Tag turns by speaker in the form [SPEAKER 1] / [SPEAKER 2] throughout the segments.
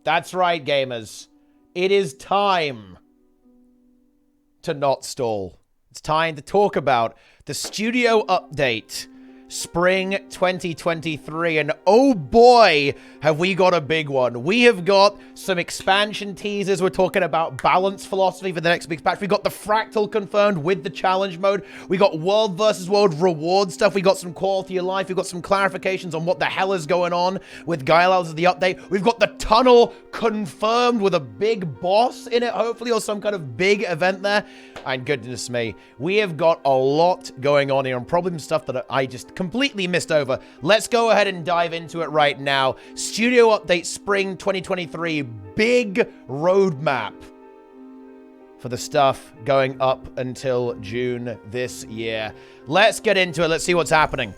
[SPEAKER 1] That's right, gamers. It is time to not stall. It's time to talk about the studio update, Spring 2023, and oh boy, have we got a big one. We have got some expansion teasers. We're talking about balance philosophy for the next big patch. We got the Fractal confirmed with the challenge mode. We got world versus world reward stuff. We got some quality of life. We got some clarifications on what the hell is going on with Guilehouse of the update. We've got the tunnel confirmed with a big boss in it, hopefully, or some kind of big event there. And goodness me, we have got a lot going on here, and probably some stuff that I just completely missed over. Let's go ahead and dive into it right now. Studio update Spring 2023, big roadmap for the stuff going up until June this year. Let's get into it. Let's see what's happening.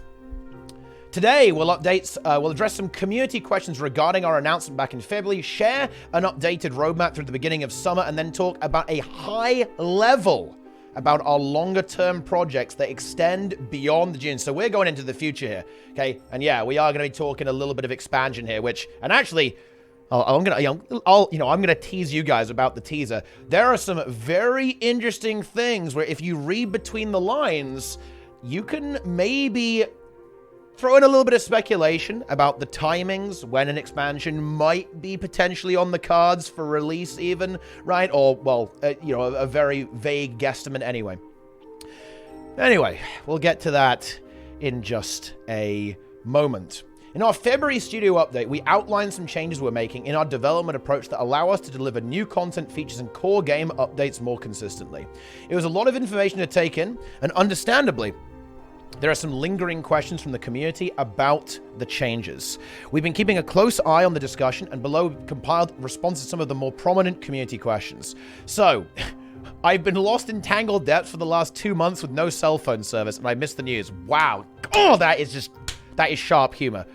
[SPEAKER 1] Today, we'll address some community questions regarding our announcement back in February, share an updated roadmap through the beginning of summer, and then talk about a high level about our longer-term projects that extend beyond June. So we're going into the future here, okay? And yeah, we are going to be talking a little bit of expansion here, and actually, I'm gonna tease you guys about the teaser. There are some very interesting things where if you read between the lines, you can maybe throw in a little bit of speculation about the timings when an expansion might be potentially on the cards for release even, right? Or, well, a very vague guesstimate anyway. Anyway, we'll get to that in just a moment. In our February studio update, we outlined some changes we're making in our development approach that allow us to deliver new content, features, and core game updates more consistently. It was a lot of information to take in, and understandably, there are some lingering questions from the community about the changes. We've been keeping a close eye on the discussion, and below we've compiled responses to some of the more prominent community questions. So, I've been lost in tangled depths for the last 2 months with no cell phone service, and I missed the news. Wow. Oh, that is sharp humor.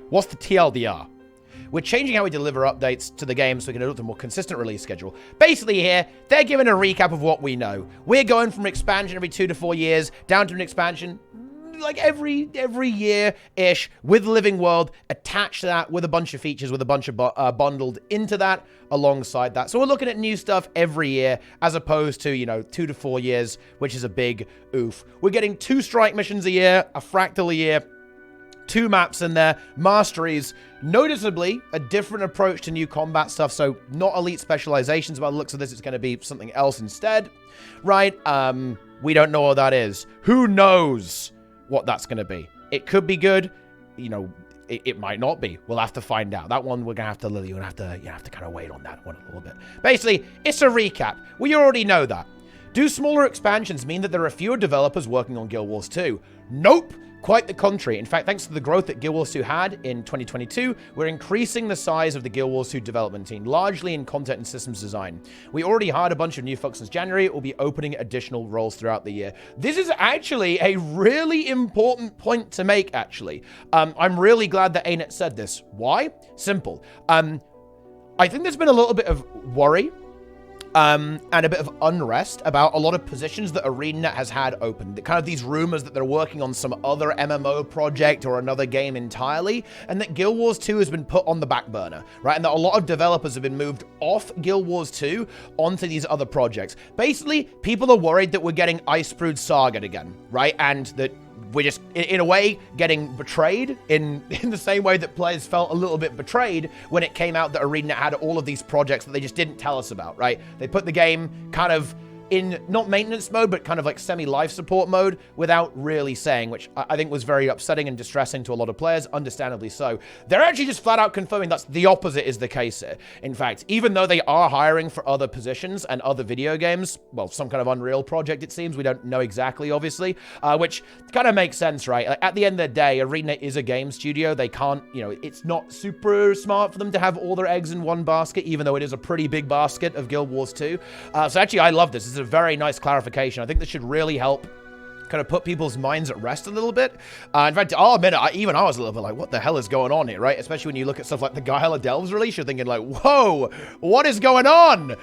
[SPEAKER 1] What's the TLDR? We're changing how we deliver updates to the game so we can adopt a more consistent release schedule. Basically here, they're giving a recap of what we know. We're going from expansion every 2 to 4 years down to an expansion like every year-ish with Living World attached to that with a bunch of features, with a bunch of bundled into that alongside that. So we're looking at new stuff every year as opposed to, 2 to 4 years, which is a big oof. We're getting 2 strike missions a year, a fractal a year, 2 maps in there, masteries, noticeably a different approach to new combat stuff, so not elite specializations. By the looks of this, it's going to be something else instead, right? We don't know what that is. Who knows what that's going to be? It could be good, it might not be. We'll have to find out. That one, we're going to have to, you have to kind of wait on that one a little bit. Basically, it's a recap. We already know that. Do smaller expansions mean that there are fewer developers working on Guild Wars 2? Nope. Quite the contrary. In fact, thanks to the growth that Guild Wars 2 had in 2022, we're increasing the size of the Guild Wars 2 development team, largely in content and systems design. We already hired a bunch of new folks since January. It will be opening additional roles throughout the year. This is actually a really important point to make, actually. I'm really glad that ArenaNet said this. Why? Simple. I think there's been a little bit of worry and a bit of unrest about a lot of positions that ArenaNet has had open. Kind of these rumors that they're working on some other MMO project or another game entirely, and that Guild Wars 2 has been put on the back burner, right? And that a lot of developers have been moved off Guild Wars 2 onto these other projects. Basically, people are worried that we're getting Ice Brood Saga again, right? And that we're just, in a way, getting betrayed in the same way that players felt a little bit betrayed when it came out that ArenaNet had all of these projects that they just didn't tell us about, right? They put the game kind of in, not maintenance mode, but kind of like semi-life support mode without really saying, which I think was very upsetting and distressing to a lot of players, understandably so. They're actually just flat out confirming that's the opposite is the case here. In fact, even though they are hiring for other positions and other video games, well, some kind of Unreal project, it seems, we don't know exactly, obviously, which kind of makes sense, right? Like, at the end of the day, ArenaNet is a game studio. They can't, it's not super smart for them to have all their eggs in one basket, even though it is a pretty big basket of Guild Wars 2. So actually, I love this. This is a very nice clarification. I think this should really help kind of put people's minds at rest a little bit. In fact, I'll admit, even I was a little bit like, what the hell is going on here, right? Especially when you look at stuff like the Guile Delves release, you're thinking like, whoa, what is going on?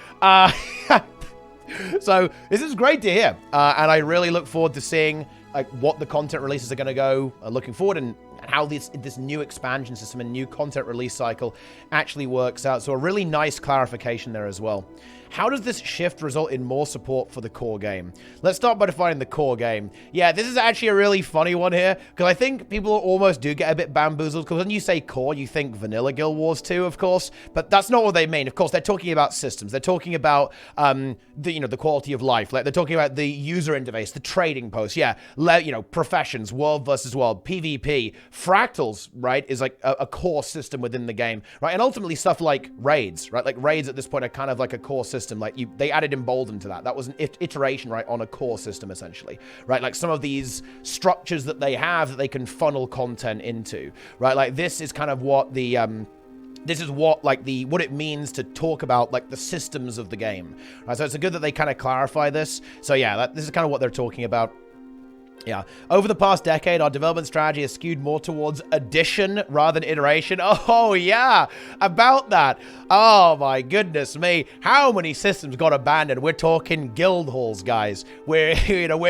[SPEAKER 1] So this is great to hear. And I really look forward to seeing like what the content releases are going to go looking forward and and how this new expansion system and new content release cycle actually works out. So a really nice clarification there as well. How does this shift result in more support for the core game? Let's start by defining the core game. Yeah, this is actually a really funny one here, because I think people almost do get a bit bamboozled, because when you say core, you think vanilla Guild Wars 2, of course, but that's not what they mean. Of course, they're talking about systems. They're talking about, the quality of life. Like, they're talking about the user interface, the trading post, yeah, professions, world versus world, PvP, fractals, right, is like a core system within the game, right, and ultimately stuff like raids, right, like raids at this point are kind of like a core system. Like they added embolden to that. That was an iteration, right, on a core system essentially, right? Like some of these structures that they have that they can funnel content into, right? Like this is kind of what the what it means to talk about like the systems of the game, right? So it's good that they kind of clarify this. So yeah, this is kind of what they're talking about. Yeah. Over the past decade, our development strategy has skewed more towards addition rather than iteration. Oh, yeah. About that. Oh, my goodness me. How many systems got abandoned? We're talking guild halls, guys. We're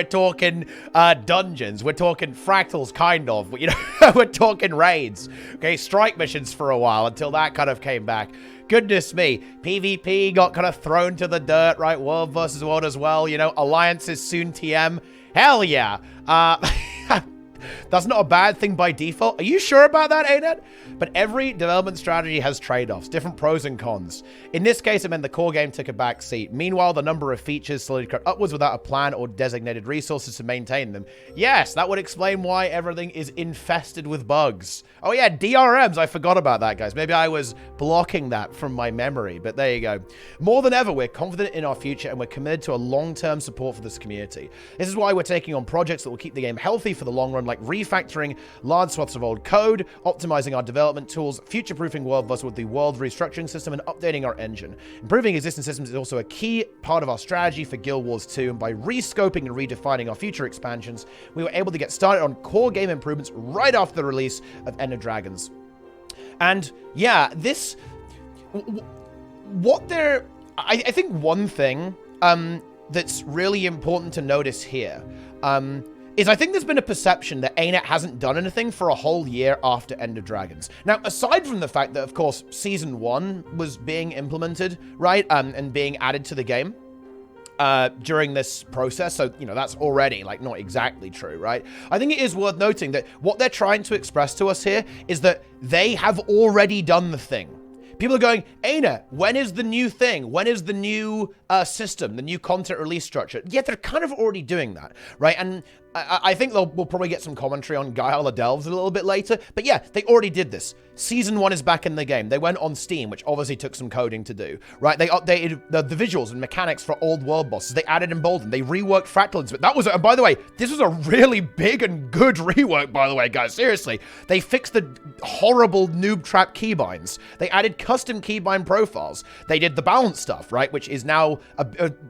[SPEAKER 1] talking dungeons. We're talking fractals, kind of. We're talking raids. Okay, strike missions for a while until that kind of came back. Goodness me. PvP got kind of thrown to the dirt, right? World versus world as well. Alliances soon TM. Hell yeah. That's not a bad thing by default. Are you sure about that, ArenaNet? But every development strategy has trade-offs, different pros and cons. In this case, it meant the core game took a back seat. Meanwhile, the number of features slowly crept upwards without a plan or designated resources to maintain them. Yes, that would explain why everything is infested with bugs. Oh yeah, DRMs. I forgot about that, guys. Maybe I was blocking that from my memory, but there you go. More than ever, we're confident in our future and we're committed to a long-term support for this community. This is why we're taking on projects that will keep the game healthy for the long run, like refactoring large swaths of old code, optimizing our development tools, future-proofing World Bus with the world restructuring system, and updating our engine. Improving existing systems is also a key part of our strategy for Guild Wars 2, and by rescoping and redefining our future expansions, we were able to get started on core game improvements right after the release of End of Dragons. And yeah, this... I think one thing that's really important to notice here is I think there's been a perception that ArenaNet hasn't done anything for a whole year after End of Dragons. Now, aside from the fact that, of course, Season 1 was being implemented, right, and being added to the game during this process, so, that's already, like, not exactly true, right? I think it is worth noting that what they're trying to express to us here is that they have already done the thing. People are going, ArenaNet, when is the new thing? When is the new system, the new content release structure? Yeah, they're kind of already doing that, right? And I think we'll probably get some commentary on Guile the Delves a little bit later. But yeah, they already did this. Season 1 is back in the game. They went on Steam, which obviously took some coding to do, right? They updated the visuals and mechanics for old world bosses. They added Embolden. They reworked Fractal. That was, and by the way, this was a really big and good rework, by the way, guys. Seriously. They fixed the horrible noob trap keybinds. They added custom keybind profiles. They did the balance stuff, right? Which is now,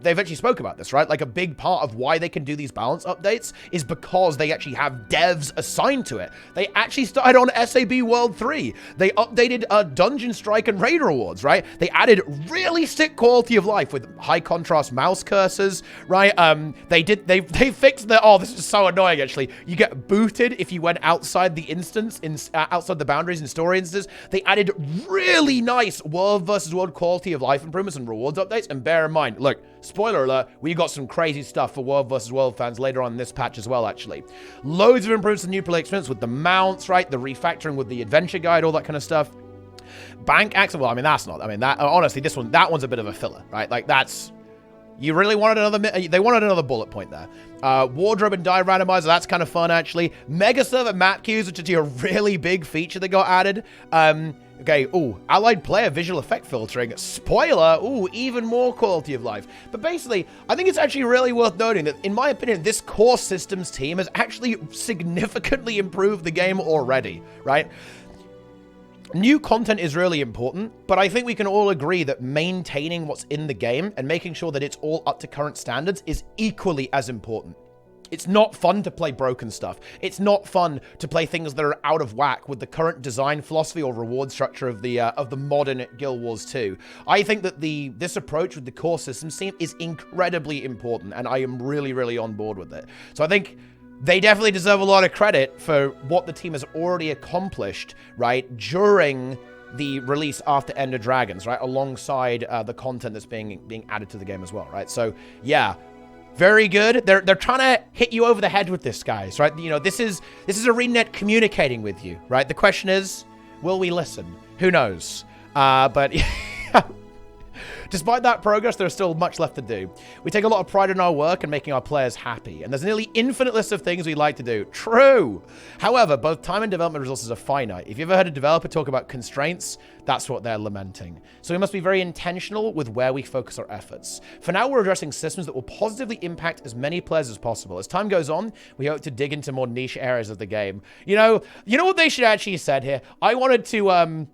[SPEAKER 1] they've actually spoke about this, right? Like a big part of why they can do these balance updates is because they actually have devs assigned to it. They actually started on SAB World 3. They updated Dungeon Strike and Raid rewards, right? They added really sick quality of life with high contrast mouse cursors, right? They fixed the, oh, this is so annoying actually. You get booted if you went outside the instance, outside the boundaries in story instances. They added really nice world versus world quality of life improvements and rewards updates. And bear in mind, look, spoiler alert, we got some crazy stuff for world versus world fans later on in this patch as well, actually. Loads of improvements to new play experience with the mounts, right? The refactoring with the adventure guide, all that kind of stuff. Bank access, well, honestly, that one's a bit of a filler, right? Like, that's, you really wanted they wanted another bullet point there. Wardrobe and die randomizer, that's kind of fun, actually. Mega server map queues, which is a really big feature that got added. Okay, ooh, allied player visual effect filtering. Spoiler, ooh, even more quality of life. But basically, I think it's actually really worth noting that, in my opinion, this core systems team has actually significantly improved the game already, right? New content is really important, but I think we can all agree that maintaining what's in the game and making sure that it's all up to current standards is equally as important. It's not fun to play broken stuff. It's not fun to play things that are out of whack with the current design philosophy or reward structure of the modern Guild Wars 2. I think that this approach with the core systems team is incredibly important, and I am really, really on board with it. So I think they definitely deserve a lot of credit for what the team has already accomplished, right, during the release after Ender Dragons, right, alongside the content that's being added to the game as well, right? So, yeah, very good. They're trying to hit you over the head with this, guys, right? You know, this is ArenaNet communicating with you, right? The question is, will we listen? Who knows? But despite that progress, there's still much left to do. We take a lot of pride in our work and making our players happy, and there's a nearly infinite list of things we like to do. True! However, both time and development resources are finite. If you've ever heard a developer talk about constraints, that's what they're lamenting. So we must be very intentional with where we focus our efforts. For now, we're addressing systems that will positively impact as many players as possible. As time goes on, we hope to dig into more niche areas of the game. You know what they should actually have said here? I wanted to,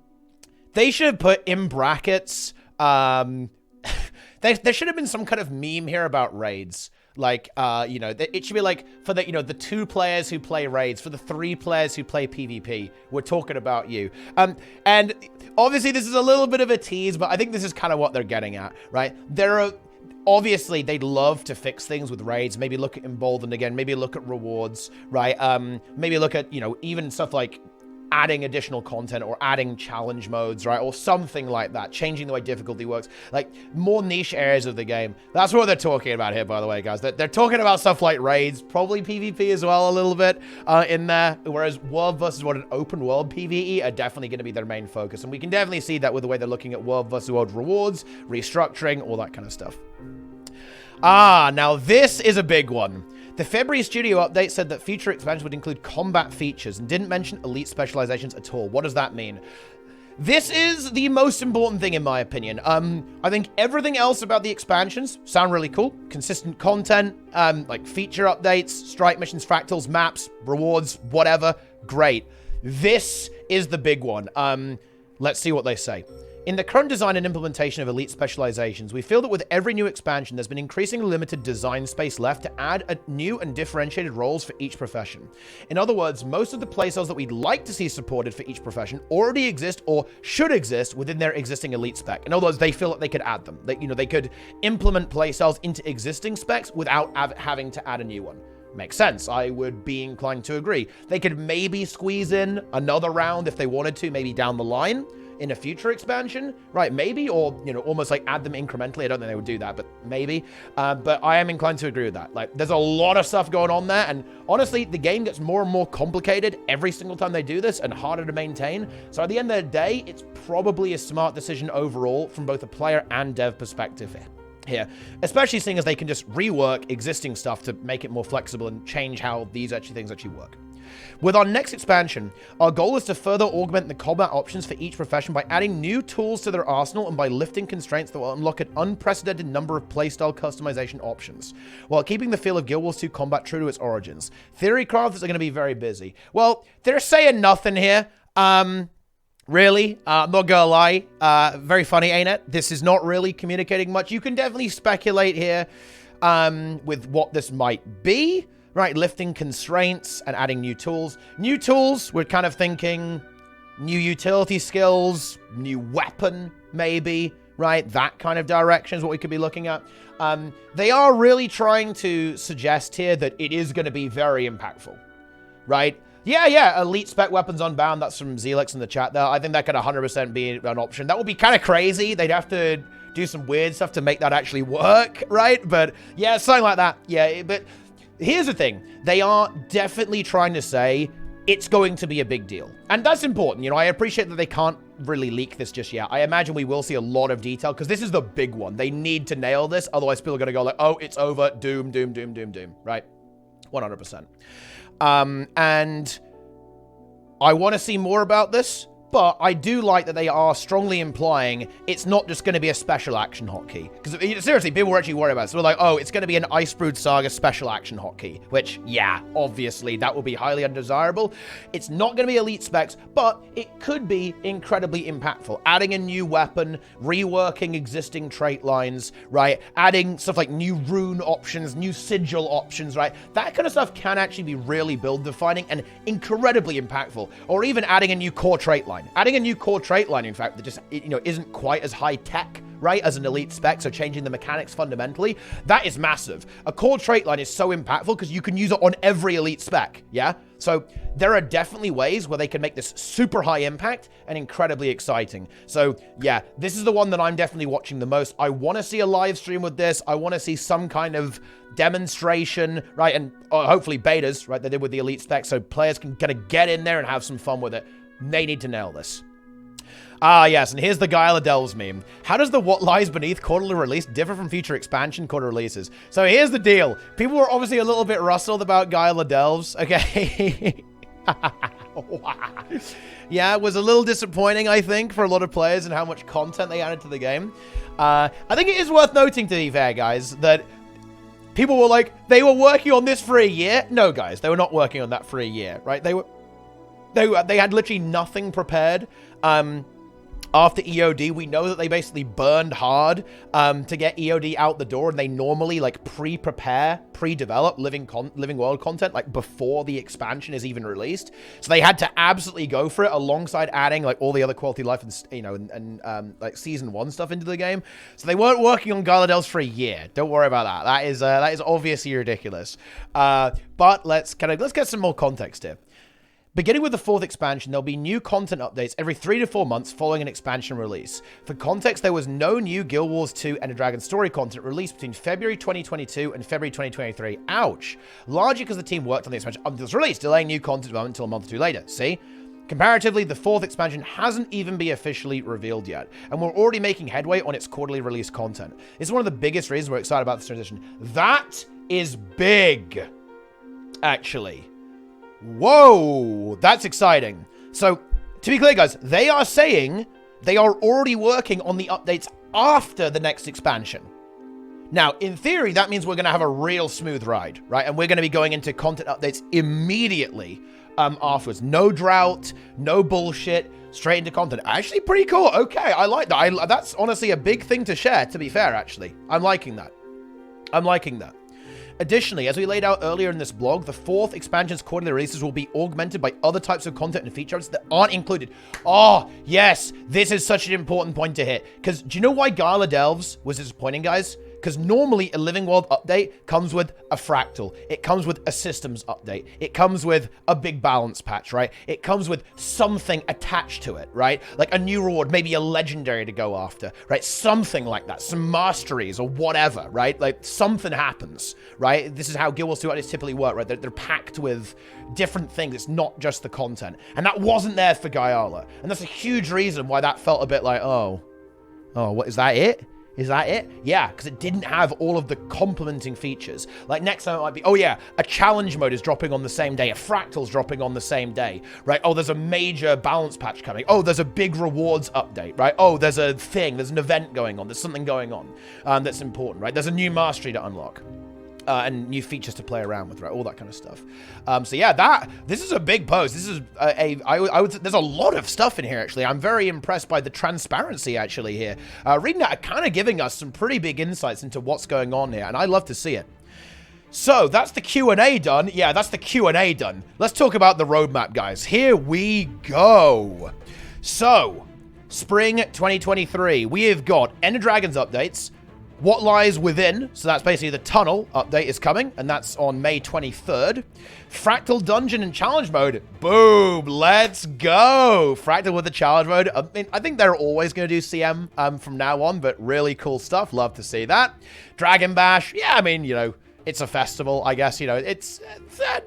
[SPEAKER 1] they should have put in brackets, there should have been some kind of meme here about raids. Like, you know, it should be like, for the, you know, the 2 players who play raids, for the 3 players who play PvP, we're talking about you. And obviously this is a little bit of a tease, but I think this is kind of what they're getting at, right? Obviously, they'd love to fix things with raids, maybe look at Emboldened again, maybe look at rewards, right? Maybe look at, you know, even stuff like adding additional content or adding challenge modes, right? Or something like that, changing the way difficulty works, like more niche areas of the game. That's what they're talking about here, by the way, guys. They're talking about stuff like raids, probably PvP as well a little bit in there, whereas World vs. World and open world PvE are definitely going to be their main focus. And we can definitely see that with the way they're looking at World vs. World rewards, restructuring, all that kind of stuff. Now this is a big one. The February studio update said that future expansions would include combat features and didn't mention elite specializations at all. What does that mean? This is the most important thing in my opinion. I think everything else about the expansions sound really cool. Consistent content, like feature updates, strike missions, fractals, maps, rewards, whatever. Great. This is the big one. Let's see what they say. In the current design and implementation of elite specializations, we feel that with every new expansion, there's been increasingly limited design space left to add new and differentiated roles for each profession. In other words, most of the playstyles that we'd like to see supported for each profession already exist or should exist within their existing elite spec. In other words, they feel that they could add them. They could implement playstyles into existing specs without having to add a new one. Makes sense. I would be inclined to agree. They could maybe squeeze in another round if they wanted to, maybe down the line in a future expansion, right? Maybe, or, you know, almost like add them incrementally. I don't think they would do that, but maybe. But I am inclined to agree with that. Like, there's a lot of stuff going on there, and honestly, the game gets more and more complicated every single time they do this and harder to maintain. So at the end of the day, it's probably a smart decision overall from both a player and dev perspective here, especially seeing as they can just rework existing stuff to make it more flexible and change how these things actually work. With our next expansion, our goal is to further augment the combat options for each profession by adding new tools to their arsenal and by lifting constraints that will unlock an unprecedented number of playstyle customization options, while keeping the feel of Guild Wars 2 combat true to its origins. Theory crafters are going to be very busy. Well, they're saying nothing here. Really? I'm not gonna lie. Very funny, ain't it? This is not really communicating much. You can definitely speculate here with what this might be. Right, lifting constraints and adding new tools. New tools, we're kind of thinking new utility skills, new weapon, maybe, right? That kind of direction is what we could be looking at. They are really trying to suggest here that it is going to be very impactful, right? Yeah, elite spec weapons unbound. That's from Zelix in the chat there. I think that could 100% be an option. That would be kind of crazy. They'd have to do some weird stuff to make that actually work, right? But yeah, something like that. Yeah, but here's the thing. They are definitely trying to say it's going to be a big deal. And that's important. You know, I appreciate that they can't really leak this just yet. I imagine we will see a lot of detail because this is the big one. They need to nail this. Otherwise, people are going to go like, oh, it's over. Doom, doom, doom, doom, doom. Right? 100%. And I want to see more about this. But I do like that they are strongly implying it's not just going to be a special action hotkey. Because seriously, people were actually worried about it. So we're like, oh, it's going to be an Icebrood Saga special action hotkey. Which, yeah, obviously, that will be highly undesirable. It's not going to be elite specs, but it could be incredibly impactful. Adding a new weapon, reworking existing trait lines, right? Adding stuff like new rune options, new sigil options, right? That kind of stuff can actually be really build-defining and incredibly impactful. Or even adding a new core trait line. Adding a new core trait line, in fact, that just, you know, isn't quite as high-tech, right, as an elite spec, so changing the mechanics fundamentally, that is massive. A core trait line is so impactful because you can use it on every elite spec, yeah? So there are definitely ways where they can make this super high impact and incredibly exciting. So yeah, this is the one that I'm definitely watching the most. I want to see a live stream with this. I want to see some kind of demonstration, right? And hopefully betas, right? They did with the elite spec, so players can kind of get in there and have some fun with it. They need to nail this. Ah, yes, and here's the Guy of the Delves meme. How does the What Lies Beneath quarterly release differ from future expansion quarter releases? So here's the deal. People were obviously a little bit rustled about Guy of the Delves, okay? Yeah, it was a little disappointing, I think, for a lot of players and how much content they added to the game. I think it is worth noting, to be fair, guys, that people were like, they were working on this for a year. No, guys, they were not working on that for a year, right? They had literally nothing prepared. After EOD, we know that they basically burned hard to get EOD out the door, and they normally like pre-prepare, pre-develop living world content like before the expansion is even released. So they had to absolutely go for it alongside adding like all the other quality life and and like season 1 stuff into the game. So they weren't working on Galadels for a year. Don't worry about that. That is obviously ridiculous. But let's get some more context here. Beginning with the 4th expansion, there'll be new content updates every 3 to 4 months following an expansion release. For context, there was no new Guild Wars 2 Ender Dragon story content released between February 2022 and February 2023. Ouch. Largely because the team worked on the expansion until its release, delaying new content development until a month or 2 later. See? Comparatively, the 4th expansion hasn't even been officially revealed yet, and we're already making headway on its quarterly release content. It's one of the biggest reasons we're excited about this transition. That is big, actually. Whoa, that's exciting. So, to be clear, guys, they are saying they are already working on the updates after the next expansion. Now, in theory, that means we're going to have a real smooth ride, right? And we're going to be going into content updates immediately afterwards. No drought, no bullshit, straight into content. Actually, pretty cool. Okay, I like that. That's honestly a big thing to share, to be fair, actually. I'm liking that. Additionally, as we laid out earlier in this blog, the 4th expansion's quarterly releases will be augmented by other types of content and features that aren't included. Oh, yes, this is such an important point to hit. Because do you know why Gala Delves was disappointing, guys? Because normally a Living World update comes with a Fractal. It comes with a systems update. It comes with a big balance patch, right? It comes with something attached to it, right? Like a new reward, maybe a legendary to go after, right? Something like that. Some masteries or whatever, right? Like something happens, right? This is how Guild Wars 2 updates typically work, right? They're packed with different things. It's not just the content. And that wasn't there for Guyala. And that's a huge reason why that felt a bit like, oh, what, is that it? Is that it? Yeah, because it didn't have all of the complementing features. Like next time it might be, oh yeah, a challenge mode is dropping on the same day. A fractal's dropping on the same day, right? Oh, there's a major balance patch coming. Oh, there's a big rewards update, right? Oh, there's a thing, there's an event going on. There's something going on that's important, right? There's a new mastery to unlock. And new features to play around with, right? All that kind of stuff. So yeah, this is a big post. This is I would there's a lot of stuff in here, actually. I'm very impressed by the transparency, actually, here. Reading that, kind of giving us some pretty big insights into what's going on here, and I love to see it. So, that's the Q&A done. Yeah, that's the Q&A done. Let's talk about the roadmap, guys. Here we go. So, spring 2023, we have got Ender Dragons updates, What Lies Within, so that's basically the tunnel update is coming, and that's on May 23rd. Fractal Dungeon and Challenge Mode. Boom, let's go. Fractal with the Challenge Mode. I mean, I think they're always going to do CM from now on, but really cool stuff. Love to see that. Dragon Bash. Yeah, I mean, you know, it's a festival, I guess. You know, it's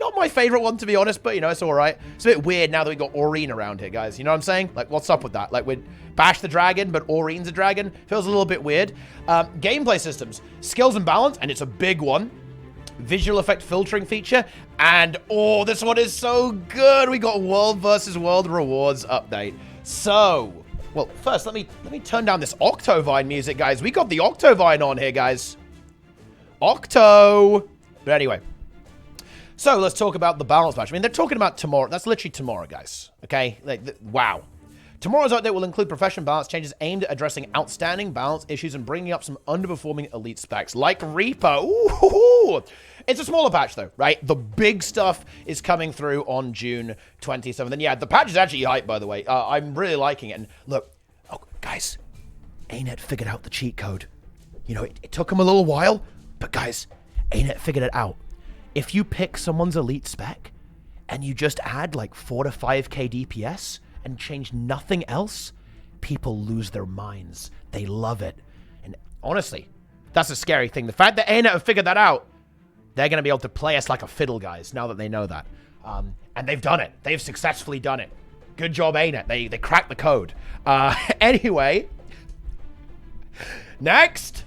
[SPEAKER 1] not my favorite one, to be honest, but, you know, it's all right. It's a bit weird now that we got Aurene around here, guys. You know what I'm saying? Like, what's up with that? Like, we'd bash the dragon, but Aurene's a dragon. Feels a little bit weird. Gameplay systems. Skills and balance, and it's a big one. Visual effect filtering feature. And, oh, this one is so good. We got World versus World Rewards update. So, well, first, let me turn down this Octovine music, guys. We got the Octovine on here, guys. Octo! But anyway. So, let's talk about the balance patch. I mean, they're talking about tomorrow. That's literally tomorrow, guys. Okay? Like, wow. Tomorrow's update will include professional balance changes aimed at addressing outstanding balance issues and bringing up some underperforming elite specs, like Reaper. Ooh! It's a smaller patch, though, right? The big stuff is coming through on June 27th. And yeah, the patch is actually hype, by the way. I'm really liking it. And look, oh, guys, ArenaNet figured out the cheat code. You know, it took them a little while, but guys, ArenaNet figured it out. If you pick someone's elite spec and you just add like 4 to 5k DPS and change nothing else, people lose their minds. They love it. And honestly, that's a scary thing. The fact that ArenaNet have figured that out, they're going to be able to play us like a fiddle, guys, now that they know that. And they've done it. They've successfully done it. Good job, ArenaNet. They cracked the code. Anyway, next.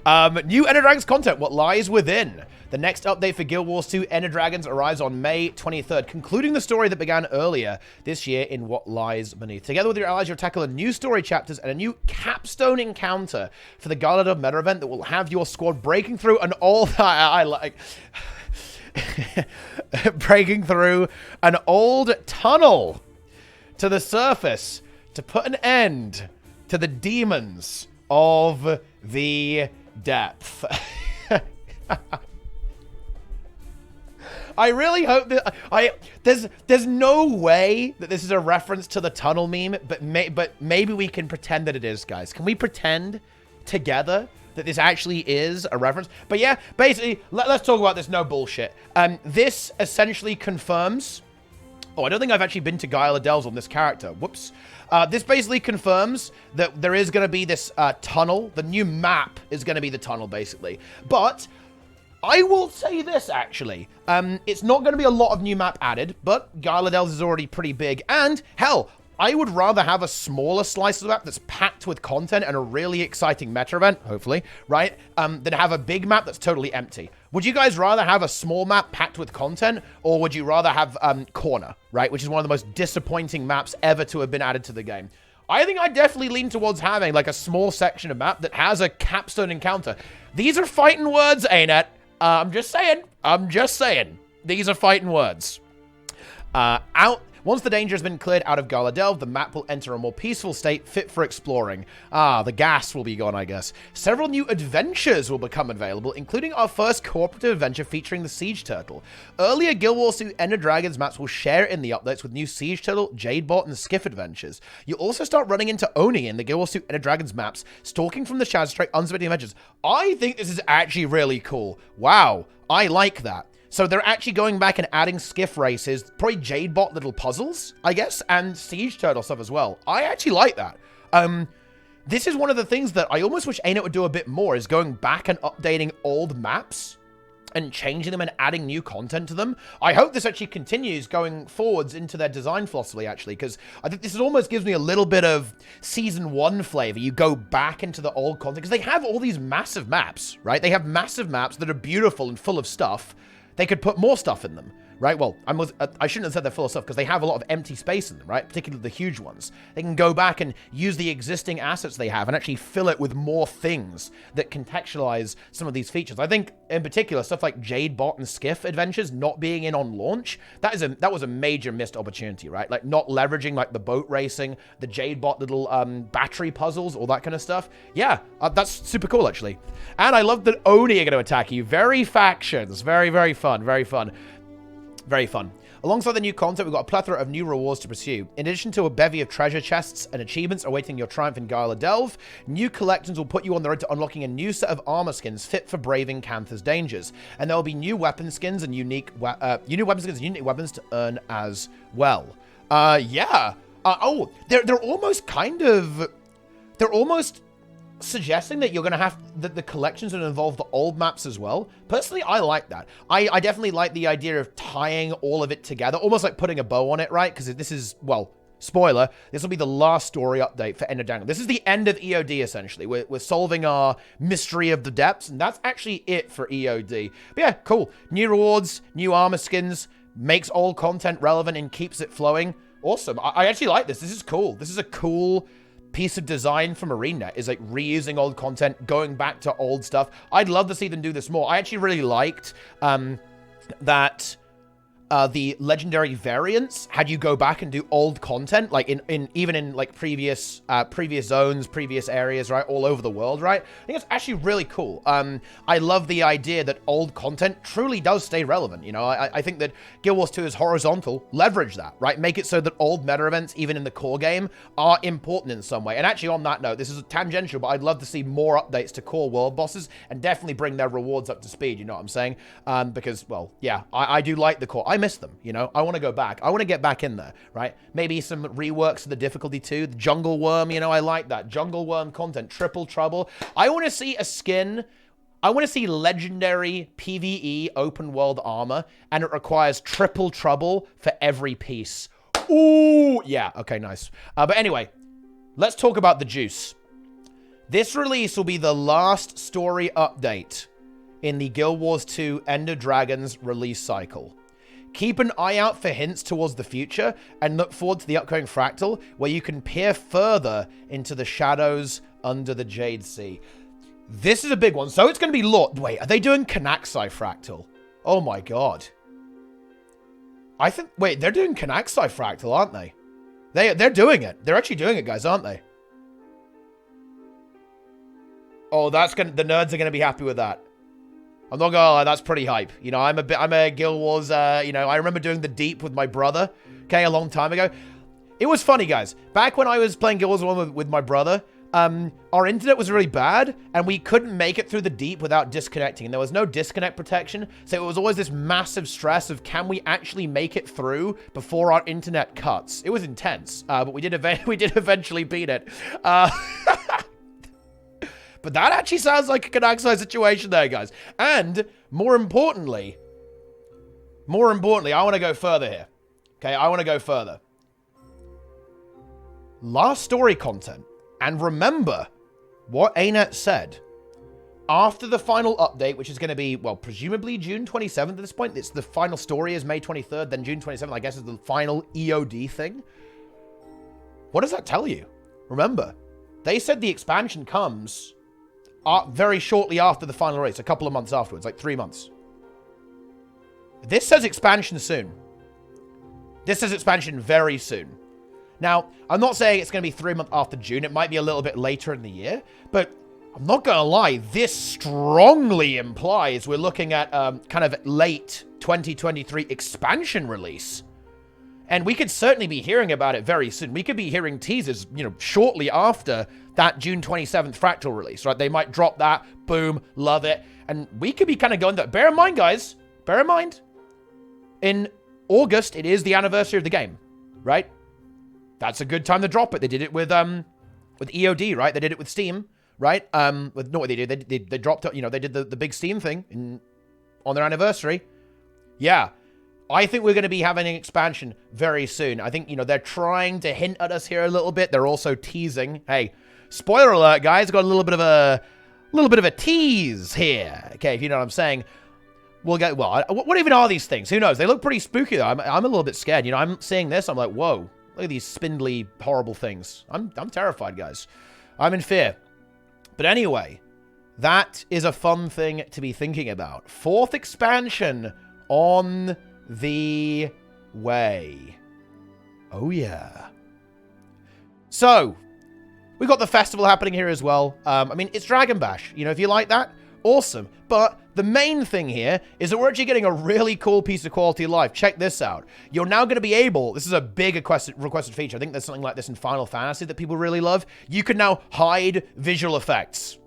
[SPEAKER 1] New Ender Dragons content, what lies within. The next update for Guild Wars 2 Ender Dragons arrives on May 23rd, concluding the story that began earlier this year in What Lies Beneath. Together with your allies, you'll tackle a new story chapters and a new capstone encounter for the Gala of Meta event that will have your squad breaking through an breaking through an old tunnel to the surface to put an end to the demons of the depth. I really hope that there's no way that this is a reference to the tunnel meme, but maybe we can pretend that it is, guys. Can we pretend together that this actually is a reference? But yeah, basically, let's talk about this. No bullshit. This essentially confirms. Oh, I don't think I've actually been to Guile Delves on this character. Whoops. This basically confirms that there is going to be this tunnel. The new map is going to be the tunnel, basically. But I will say this, actually. It's not going to be a lot of new map added, but Guile Delves is already pretty big. And, hell, I would rather have a smaller slice of the map that's packed with content and a really exciting meta event, hopefully, right, than have a big map that's totally empty. Would you guys rather have a small map packed with content, or would you rather have Corner, right, which is one of the most disappointing maps ever to have been added to the game? I think I definitely lean towards having, like, a small section of map that has a capstone encounter. These are fighting words, ArenaNet. I'm just saying. These are fighting words. Once the danger has been cleared out of Gala Delve, the map will enter a more peaceful state, fit for exploring. The gas will be gone, I guess. Several new adventures will become available, including our first cooperative adventure featuring the Siege Turtle. Earlier Guild Wars 2 Ender Dragons maps will share in the updates with new Siege Turtle, Jadebot, and Skiff adventures. You'll also start running into Oni in the Guild Wars 2 Ender Dragons maps, stalking from the shadows to strike unsuspecting adventures. I think this is actually really cool. Wow, I like that. So they're actually going back and adding skiff races, probably Jadebot little puzzles, I guess, and Siege Turtle stuff as well. I actually like that. This is one of the things that I almost wish ArenaNet would do a bit more, is going back and updating old maps and changing them and adding new content to them. I hope this actually continues going forwards into their design philosophy, actually, because I think this almost gives me a little bit of Season 1 flavor. You go back into the old content, because they have all these massive maps, right? They have massive maps that are beautiful and full of stuff. They could put more stuff in them, right? Well, I shouldn't have said they're full of stuff, because they have a lot of empty space in them, right? Particularly the huge ones. They can go back and use the existing assets they have and actually fill it with more things that contextualize some of these features. I think, in particular, stuff like Jadebot and Skiff adventures not being in on launch, that was a major missed opportunity, right? Like, not leveraging, like, the boat racing, the Jadebot little battery puzzles, all that kind of stuff. Yeah, that's super cool, actually. And I love that Oni are going to attack you. Very factions. Very, very fun. Very fun. Very fun. Alongside the new content, we've got a plethora of new rewards to pursue. In addition to a bevy of treasure chests and achievements awaiting your triumph in Guile Delve, new collections will put you on the road to unlocking a new set of armor skins fit for braving Cantha's dangers. And there will be new weapon skins and unique weapons to earn as well. Yeah. They're almost suggesting that you're going to have that the collections will involve the old maps as well. Personally, I like that. I definitely like the idea of tying all of it together, almost like putting a bow on it, right? Because this is, well, spoiler, this will be the last story update for Ender Dragons. This is the end of EOD, essentially. We're solving our mystery of the depths, and that's actually it for EOD. But yeah, cool. New rewards, new armor skins, makes old content relevant and keeps it flowing. Awesome. I actually like this. This is cool. This is a cool piece of design from ArenaNet, is like reusing old content, going back to old stuff. I'd love to see them do this more. I actually really liked that the legendary variants had you go back and do old content, like even in like previous zones, previous areas, right, all over the world, right? I think it's actually really cool. I love the idea that old content truly does stay relevant. You know, I think that Guild Wars 2 is horizontal. Leverage that, right? Make it so that old meta events, even in the core game, are important in some way. And actually, on that note, this is tangential, but I'd love to see more updates to core world bosses and definitely bring their rewards up to speed. You know what I'm saying? Because, well, yeah, I do like the core. I miss them, you know? I want to go back. I want to get back in there, right? Maybe some reworks of the difficulty too. The Jungle Worm, you know, I like that. Jungle Worm content, Triple Trouble. I want to see a skin. I want to see legendary PvE open world armor, and it requires Triple Trouble for every piece. Ooh, yeah, okay, nice. But anyway, let's talk about the juice. This release will be the last story update in the Guild Wars 2 End of Dragons release cycle. Keep an eye out for hints towards the future, and look forward to the upcoming Fractal, where you can peer further into the shadows under the Jade Sea. This is a big one. So it's going to be Lord. Wait, are they doing Kanaxai Fractal? Oh my god. I think... Wait, they're doing Kanaxai Fractal, aren't they? They're doing it. They're actually doing it, guys, aren't they? Oh, that's gonna... The nerds are going to be happy with that. I'm not gonna lie, that's pretty hype. You know, I'm a Guild Wars, you know, I remember doing the Deep with my brother, okay, a long time ago. It was funny, guys. Back when I was playing Guild Wars 1 with my brother, our internet was really bad, and we couldn't make it through the Deep without disconnecting, and there was no disconnect protection, so it was always this massive stress of, can we actually make it through before our internet cuts? It was intense, but we did eventually beat it. But that actually sounds like a Kanaxai situation there, guys. And more importantly, I want to go further here. Okay, I want to go further. Last story content. And remember what ArenaNet said. After the final update, which is going to be, well, presumably June 27th at this point. It's the final story is May 23rd, then June 27th, I guess, is the final EOD thing. What does that tell you? Remember, they said the expansion comes... very shortly after the final race, a couple of months afterwards, like 3 months. This says expansion soon. This says expansion very soon. Now, I'm not saying it's going to be 3 months after June. It might be a little bit later in the year, but I'm not going to lie. This strongly implies we're looking at kind of late 2023 expansion release. And we could certainly be hearing about it very soon. We could be hearing teasers, you know, shortly after that June 27th Fractal release, right? They might drop that, boom, love it. And we could be kind of going that. Bear in mind, guys, bear in mind, in August, it is the anniversary of the game, right? That's a good time to drop it. They did it with EOD, right? They did it with Steam, right? With no, what they did, they dropped it, you know, they did the big Steam thing on their anniversary. Yeah. I think we're going to be having an expansion very soon. I think, you know, they're trying to hint at us here a little bit. They're also teasing. Hey, spoiler alert, guys. Got a little bit of a tease here. Okay, if you know what I'm saying. We'll get, well, what even are these things? Who knows? They look pretty spooky, though. I'm a little bit scared. You know, I'm seeing this. I'm like, whoa. Look at these spindly, horrible things. I'm terrified, guys. I'm in fear. But anyway, that is a fun thing to be thinking about. 4th expansion on... the way. Oh, yeah. So, we got the festival happening here as well. I mean, it's Dragon Bash. You know, if you like that, awesome. But the main thing here is that we're actually getting a really cool piece of quality of life. Check this out. You're now going to be able, this is a big requested feature. I think there's something like this in Final Fantasy that people really love. You can now hide visual effects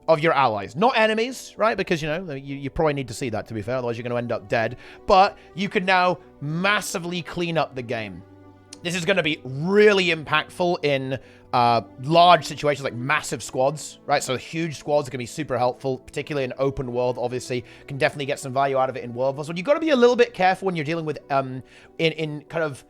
[SPEAKER 1] of your allies. Not enemies, right? Because, you know, you probably need to see that, to be fair. Otherwise, you're going to end up dead. But you can now massively clean up the game. This is going to be really impactful in large situations like massive squads, right? So huge squads are going to be super helpful, particularly in open world, obviously. Can definitely get some value out of it in world wars. But you've got to be a little bit careful when you're dealing with, in kind of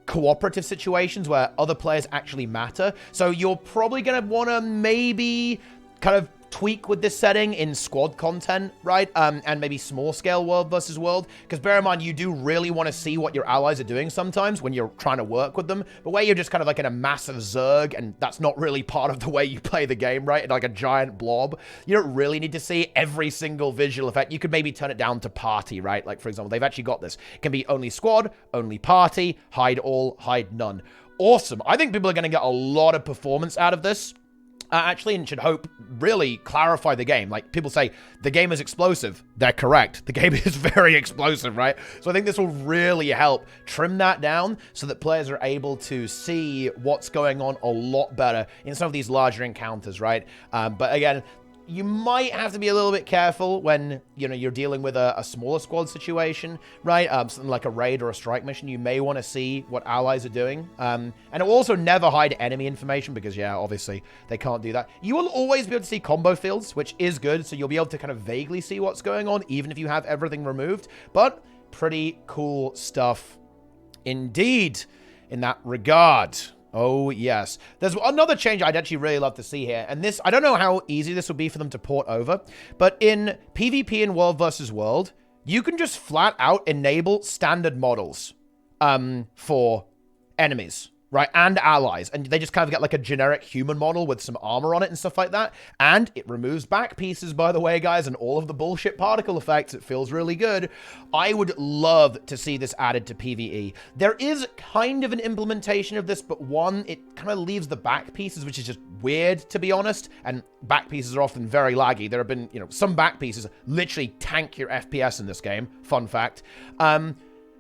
[SPEAKER 1] cooperative situations where other players actually matter. So you're probably going to want to maybe kind of tweak with this setting in squad content, right? And maybe small scale world versus world. Because bear in mind, you do really want to see what your allies are doing sometimes when you're trying to work with them. But where you're just kind of like in a massive zerg, and that's not really part of the way you play the game, right? Like a giant blob. You don't really need to see every single visual effect. You could maybe turn it down to party, right? Like, for example, they've actually got this. It can be only squad, only party, hide all, hide none. Awesome. I think people are going to get a lot of performance out of this. Actually, and should hope really clarify the game. Like, people say, the game is explosive. They're correct. The game is very explosive, right? So I think this will really help trim that down so that players are able to see what's going on a lot better in some of these larger encounters, right? But again, you might have to be a little bit careful when, you know, you're dealing with a smaller squad situation, right? Something like a raid or a strike mission. You may want to see what allies are doing. And it will also never hide enemy information because, yeah, obviously they can't do that. You will always be able to see combo fields, which is good. So you'll be able to kind of vaguely see what's going on, even if you have everything removed. But pretty cool stuff indeed in that regard. Oh, yes. There's another change I'd actually really love to see here. And this, I don't know how easy this will be for them to port over. But in PvP and World versus World, you can just flat out enable standard models for enemies, right? And allies. And they just kind of get like a generic human model with some armor on it and stuff like that. And it removes back pieces, by the way, guys, and all of the bullshit particle effects. It feels really good. I would love to see this added to PvE. There is kind of an implementation of this, but one, it kind of leaves the back pieces, which is just weird, to be honest. And back pieces are often very laggy. There have been, you know, some back pieces literally tank your FPS in this game. Fun fact.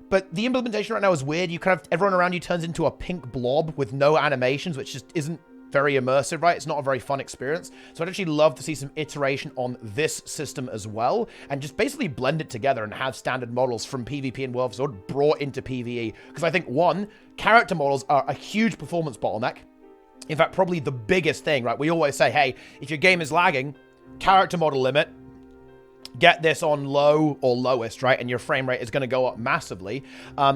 [SPEAKER 1] But the implementation right now is weird. You kind of, everyone around you turns into a pink blob with no animations, which just isn't very immersive, right? It's not a very fun experience. So I'd actually love to see some iteration on this system as well, and just basically blend it together and have standard models from PvP and World Sword brought into PvE. Because I think, one, character models are a huge performance bottleneck. In fact, probably the biggest thing, right? We always say, hey, if your game is lagging, character model limit, get this on low or lowest, right? And your frame rate is going to go up massively.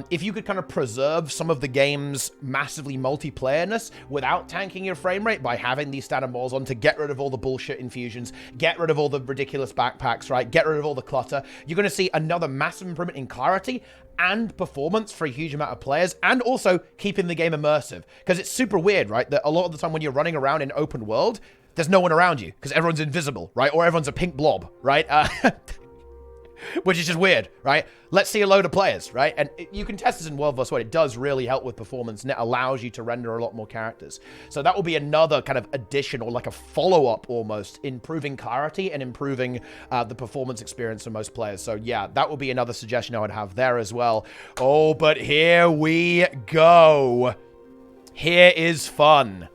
[SPEAKER 1] If you could kind of preserve some of the game's massively multiplayerness without tanking your frame rate by having these standard models on to get rid of all the bullshit infusions, get rid of all the ridiculous backpacks, right? Get rid of all the clutter. You're going to see another massive improvement in clarity and performance for a huge amount of players, and also keeping the game immersive. Because it's super weird, right? That a lot of the time when you're running around in open world, there's no one around you because everyone's invisible, right? Or everyone's a pink blob, right? Which is just weird, right? Let's see a load of players, right? And you can test this in World vs. World. It does really help with performance, and it allows you to render a lot more characters. So that will be another kind of addition, or like a follow-up almost, improving clarity and improving the performance experience for most players. So yeah, that would be another suggestion I would have there as well. Oh, but here we go. Here is fun.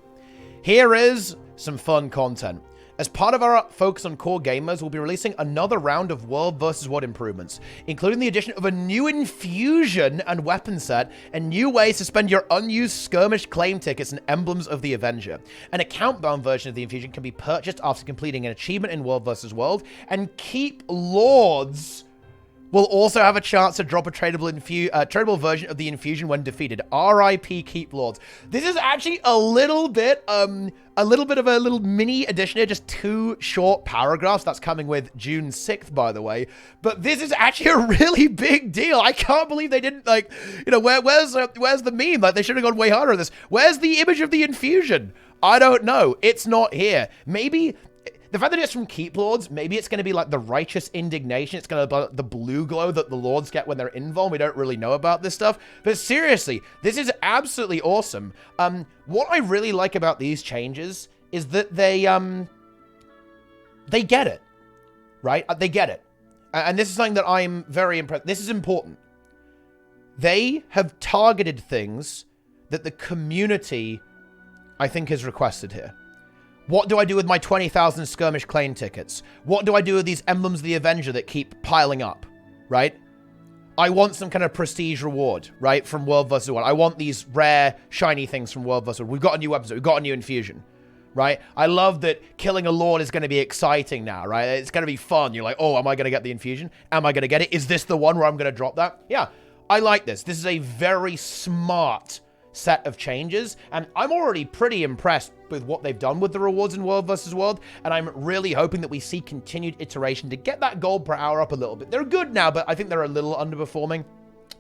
[SPEAKER 1] Here is some fun content. As part of our focus on core gamers, we'll be releasing another round of World vs. World improvements, including the addition of a new infusion and weapon set, and new ways to spend your unused skirmish claim tickets and emblems of the Avenger. An account-bound version of the infusion can be purchased after completing an achievement in World vs. World, and Keep Lords will also have a chance to drop a tradable version of the infusion when defeated. R.I.P. Keep Lords. This is actually a little bit of a little mini edition here, just 2 short paragraphs. That's coming with June 6th, by the way. But this is actually a really big deal. I can't believe they didn't, like, you know, where's the meme? Like, they should have gone way harder on this. Where's the image of the infusion? I don't know. It's not here. Maybe the fact that it's from Keep Lords, maybe it's going to be like the righteous indignation. It's going to be the blue glow that the Lords get when they're involved. We don't really know about this stuff. But seriously, this is absolutely awesome. What I really like about these changes is that they get it, right? They get it. And this is something that I'm very impressed. This is important. They have targeted things that the community, I think, has requested here. What do I do with my 20,000 skirmish claim tickets? What do I do with these emblems of the Avenger that keep piling up, right? I want some kind of prestige reward, right, from World vs. World. I want these rare, shiny things from World vs. World. We've got a new episode. We've got a new infusion, right? I love that killing a Lord is going to be exciting now, right? It's going to be fun. You're like, oh, am I going to get the infusion? Am I going to get it? Is this the one where I'm going to drop that? Yeah, I like this. This is a very smart set of changes, and I'm already pretty impressed with what they've done with the rewards in World vs. World, and I'm really hoping that we see continued iteration to get that gold per hour up a little bit. They're good now, but I think they're a little underperforming.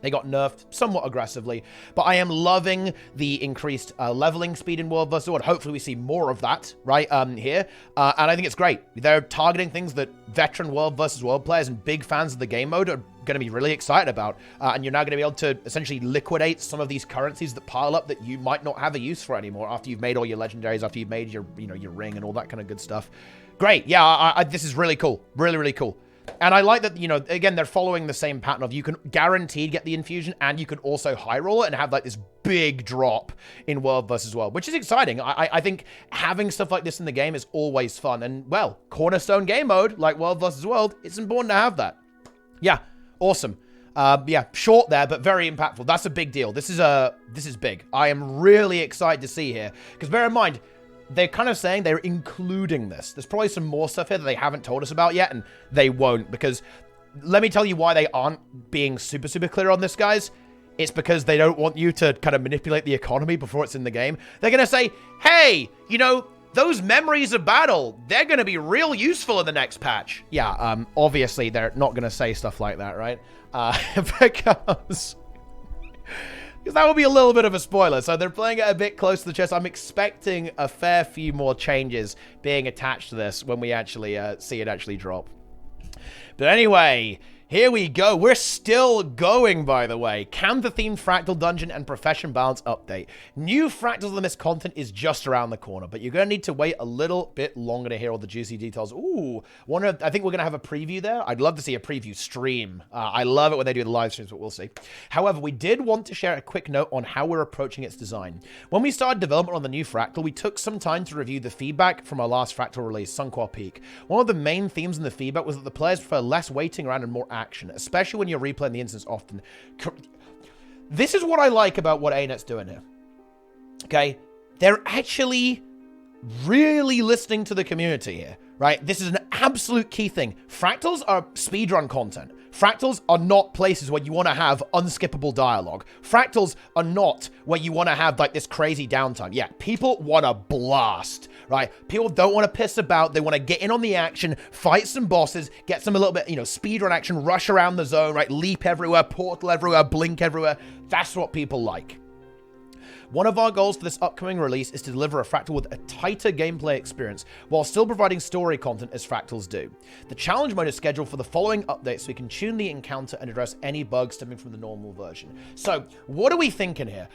[SPEAKER 1] They got nerfed somewhat aggressively, but I am loving the increased leveling speed in World vs. World. Hopefully we see more of that, right, here. And I think it's great. They're targeting things that veteran World vs. World players and big fans of the game mode are going to be really excited about. And you're now going to be able to essentially liquidate some of these currencies that pile up that you might not have a use for anymore after you've made all your legendaries, after you've made your, you know, your ring and all that kind of good stuff. Great. Yeah, this is really cool. Really, really cool. And I like that, you know, again, they're following the same pattern of you can guaranteed get the infusion and you can also high roll it and have like this big drop in World vs. World, which is exciting. I think having stuff like this in the game is always fun. And, well, cornerstone game mode like World vs. World, it's important to have that. Yeah, awesome. Yeah, short there, but very impactful. That's a big deal. This is big. I am really excited to see here. Because bear in mind, they're kind of saying they're including this. There's probably some more stuff here that they haven't told us about yet, and they won't, because let me tell you why they aren't being super, super clear on this, guys. It's because they don't want you to kind of manipulate the economy before it's in the game. They're going to say, hey, you know, those memories of battle, they're going to be real useful in the next patch. Yeah, obviously they're not going to say stuff like that, right? Because that would be a little bit of a spoiler. So they're playing it a bit close to the chest. I'm expecting a fair few more changes being attached to this when we actually see it actually drop. But anyway, here we go. We're still going, by the way. Cancer-themed Fractal Dungeon and Profession Balance update. New Fractals on this content is just around the corner, but you're going to need to wait a little bit longer to hear all the juicy details. Ooh, I think we're going to have a preview there. I'd love to see a preview stream. I love it when they do the live streams, but we'll see. However, we did want to share a quick note on how we're approaching its design. When we started development on the new Fractal, we took some time to review the feedback from our last Fractal release, Sunquar Peak. One of the main themes in the feedback was that the players prefer less waiting around and more action, especially when you're replaying the instance often. This is what I like about what ArenaNet's doing here. Okay? They're actually really listening to the community here, right? This is an absolute key thing. Fractals are speedrun content. Fractals are not places where you want to have unskippable dialogue. Fractals are not where you want to have like this crazy downtime. Yeah, people want to blast, right? People don't want to piss about. They want to get in on the action, fight some bosses, get some a little bit, you know, speedrun action, rush around the zone, right? Leap everywhere, portal everywhere, blink everywhere. That's what people like. One of our goals for this upcoming release is to deliver a Fractal with a tighter gameplay experience, while still providing story content as Fractals do. The challenge mode is scheduled for the following updates so we can tune the encounter and address any bugs stemming from the normal version. So, what are we thinking here?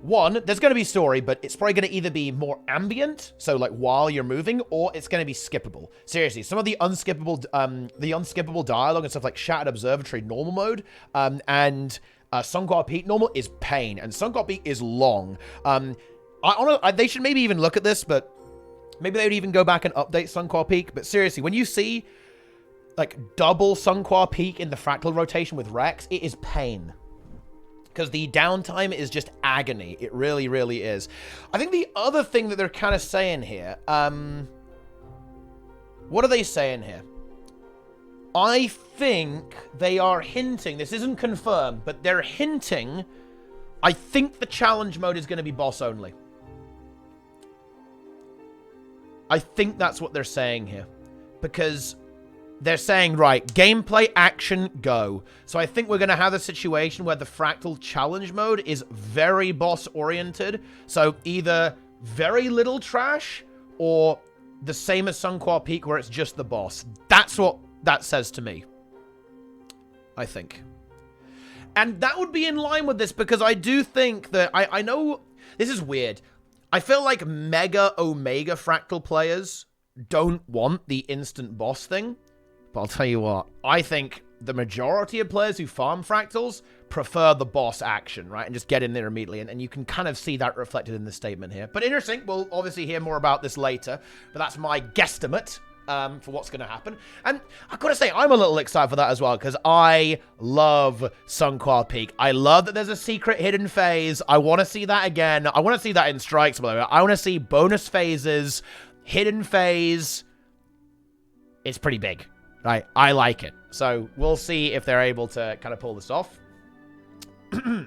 [SPEAKER 1] One, there's going to be story, but it's probably going to either be more ambient, so like while you're moving, or it's going to be skippable. Seriously, some of the unskippable dialogue and stuff like Shattered Observatory normal mode, and Sunquar Peak normal is pain, and Sunquar Peak is long. They should maybe even look at this, but maybe they would even go back and update Sunquar Peak. But seriously, when you see like double Sunquar Peak in the Fractal rotation with Rex, it is pain. Because the downtime is just agony. It really, really is. I think the other thing that they're kind of saying here, what are they saying here? I think they are hinting, this isn't confirmed, but they're hinting, I think the challenge mode is going to be boss only. I think that's what they're saying here. Because they're saying, right, gameplay, action, go. So I think we're going to have a situation where the Fractal challenge mode is very boss-oriented. So either very little trash, or the same as Sunquar Peak where it's just the boss. That's what that says to me, I think. And that would be in line with this, because I do think that, I know, this is weird. I feel like Mega Omega Fractal players don't want the instant boss thing. But I'll tell you what, I think the majority of players who farm Fractals prefer the boss action, right? And just get in there immediately. And you can kind of see that reflected in the statement here. But interesting, we'll obviously hear more about this later. But that's my guesstimate for what's going to happen. And I've got to say, I'm a little excited for that as well, because I love Sunquar Peak. I love that there's a secret hidden phase. I want to see that again. I want to see that in Strikes, by the way. I want to see bonus phases, hidden phase. It's pretty big, right? I like it. So we'll see if they're able to kind of pull this off. All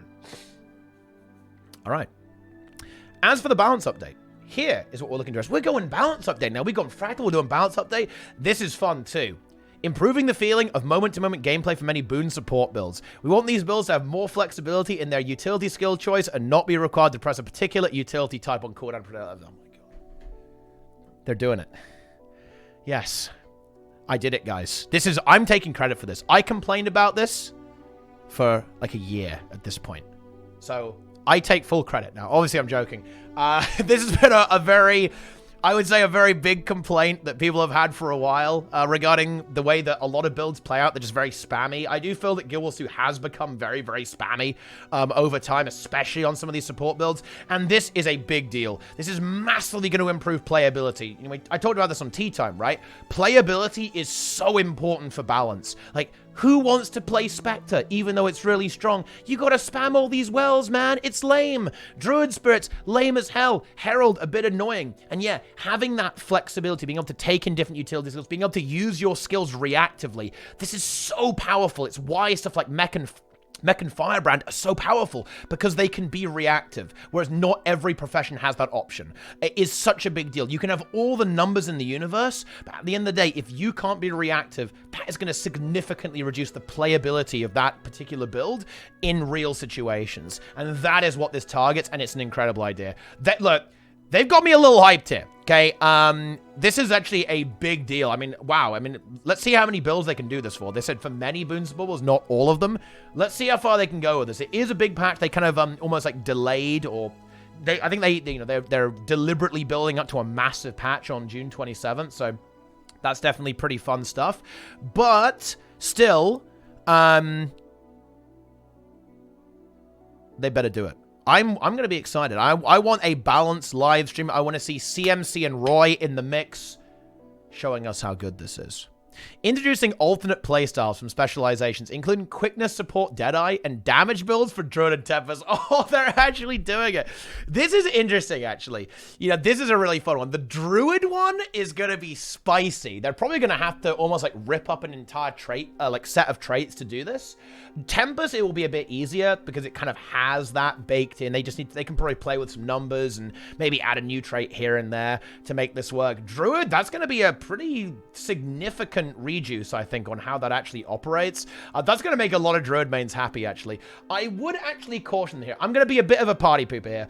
[SPEAKER 1] right. As for the balance update, here is what we're looking to address. We're going balance update now. We've gone Fractal, we're doing balance update. This is fun too. Improving the feeling of moment-to-moment gameplay for many boon support builds. We want these builds to have more flexibility in their utility skill choice and not be required to press a particular utility type on cooldown. Oh my god. They're doing it. Yes. I did it, guys. I'm taking credit for this. I complained about this for like a year at this point. So I take full credit now. Obviously, I'm joking. This has been a very... I would say a very big complaint that people have had for a while regarding the way that a lot of builds play out. They're just very spammy. I do feel that Guild Wars 2 has become very, very spammy over time, especially on some of these support builds. And this is a big deal. This is massively going to improve playability. You know, I talked about this on Tea Time, right? Playability is so important for balance. Like, who wants to play Spectre, even though it's really strong? You gotta spam all these wells, man. It's lame. Druid Spirits, lame as hell. Herald, a bit annoying. And yeah, having that flexibility, being able to take in different utility skills, being able to use your skills reactively, this is so powerful. It's why stuff like Mech and Firebrand are so powerful, because they can be reactive, whereas not every profession has that option. It is such a big deal. You can have all the numbers in the universe, but at the end of the day, if you can't be reactive, that is going to significantly reduce the playability of that particular build in real situations. And that is what this targets, and it's an incredible idea. Look, they've got me a little hyped here, okay? This is actually a big deal. I mean, wow. I mean, let's see how many builds they can do this for. They said for many boon support, not all of them. Let's see how far they can go with this. It is a big patch. They kind of almost like delayed, or I think they're deliberately building up to a massive patch on June 27th. So that's definitely pretty fun stuff. But still, they better do it. I'm going to be excited. I want a balanced live stream. I want to see CMC and Roy in the mix, showing us how good this is. Introducing alternate playstyles from specializations, including quickness support Deadeye and damage builds for Druid and Tempest. Oh, they're actually doing it. This is interesting, actually. You know, this is a really fun one. The Druid one is going to be spicy. They're probably going to have to almost like rip up an entire trait, like set of traits to do this. Tempest, it will be a bit easier because it kind of has that baked in. They can probably play with some numbers and maybe add a new trait here and there to make this work. Druid, that's going to be a pretty significant reduce, I think, on how that actually operates. That's going to make a lot of Druid mains happy, actually. I would actually caution here. I'm going to be a bit of a party pooper here.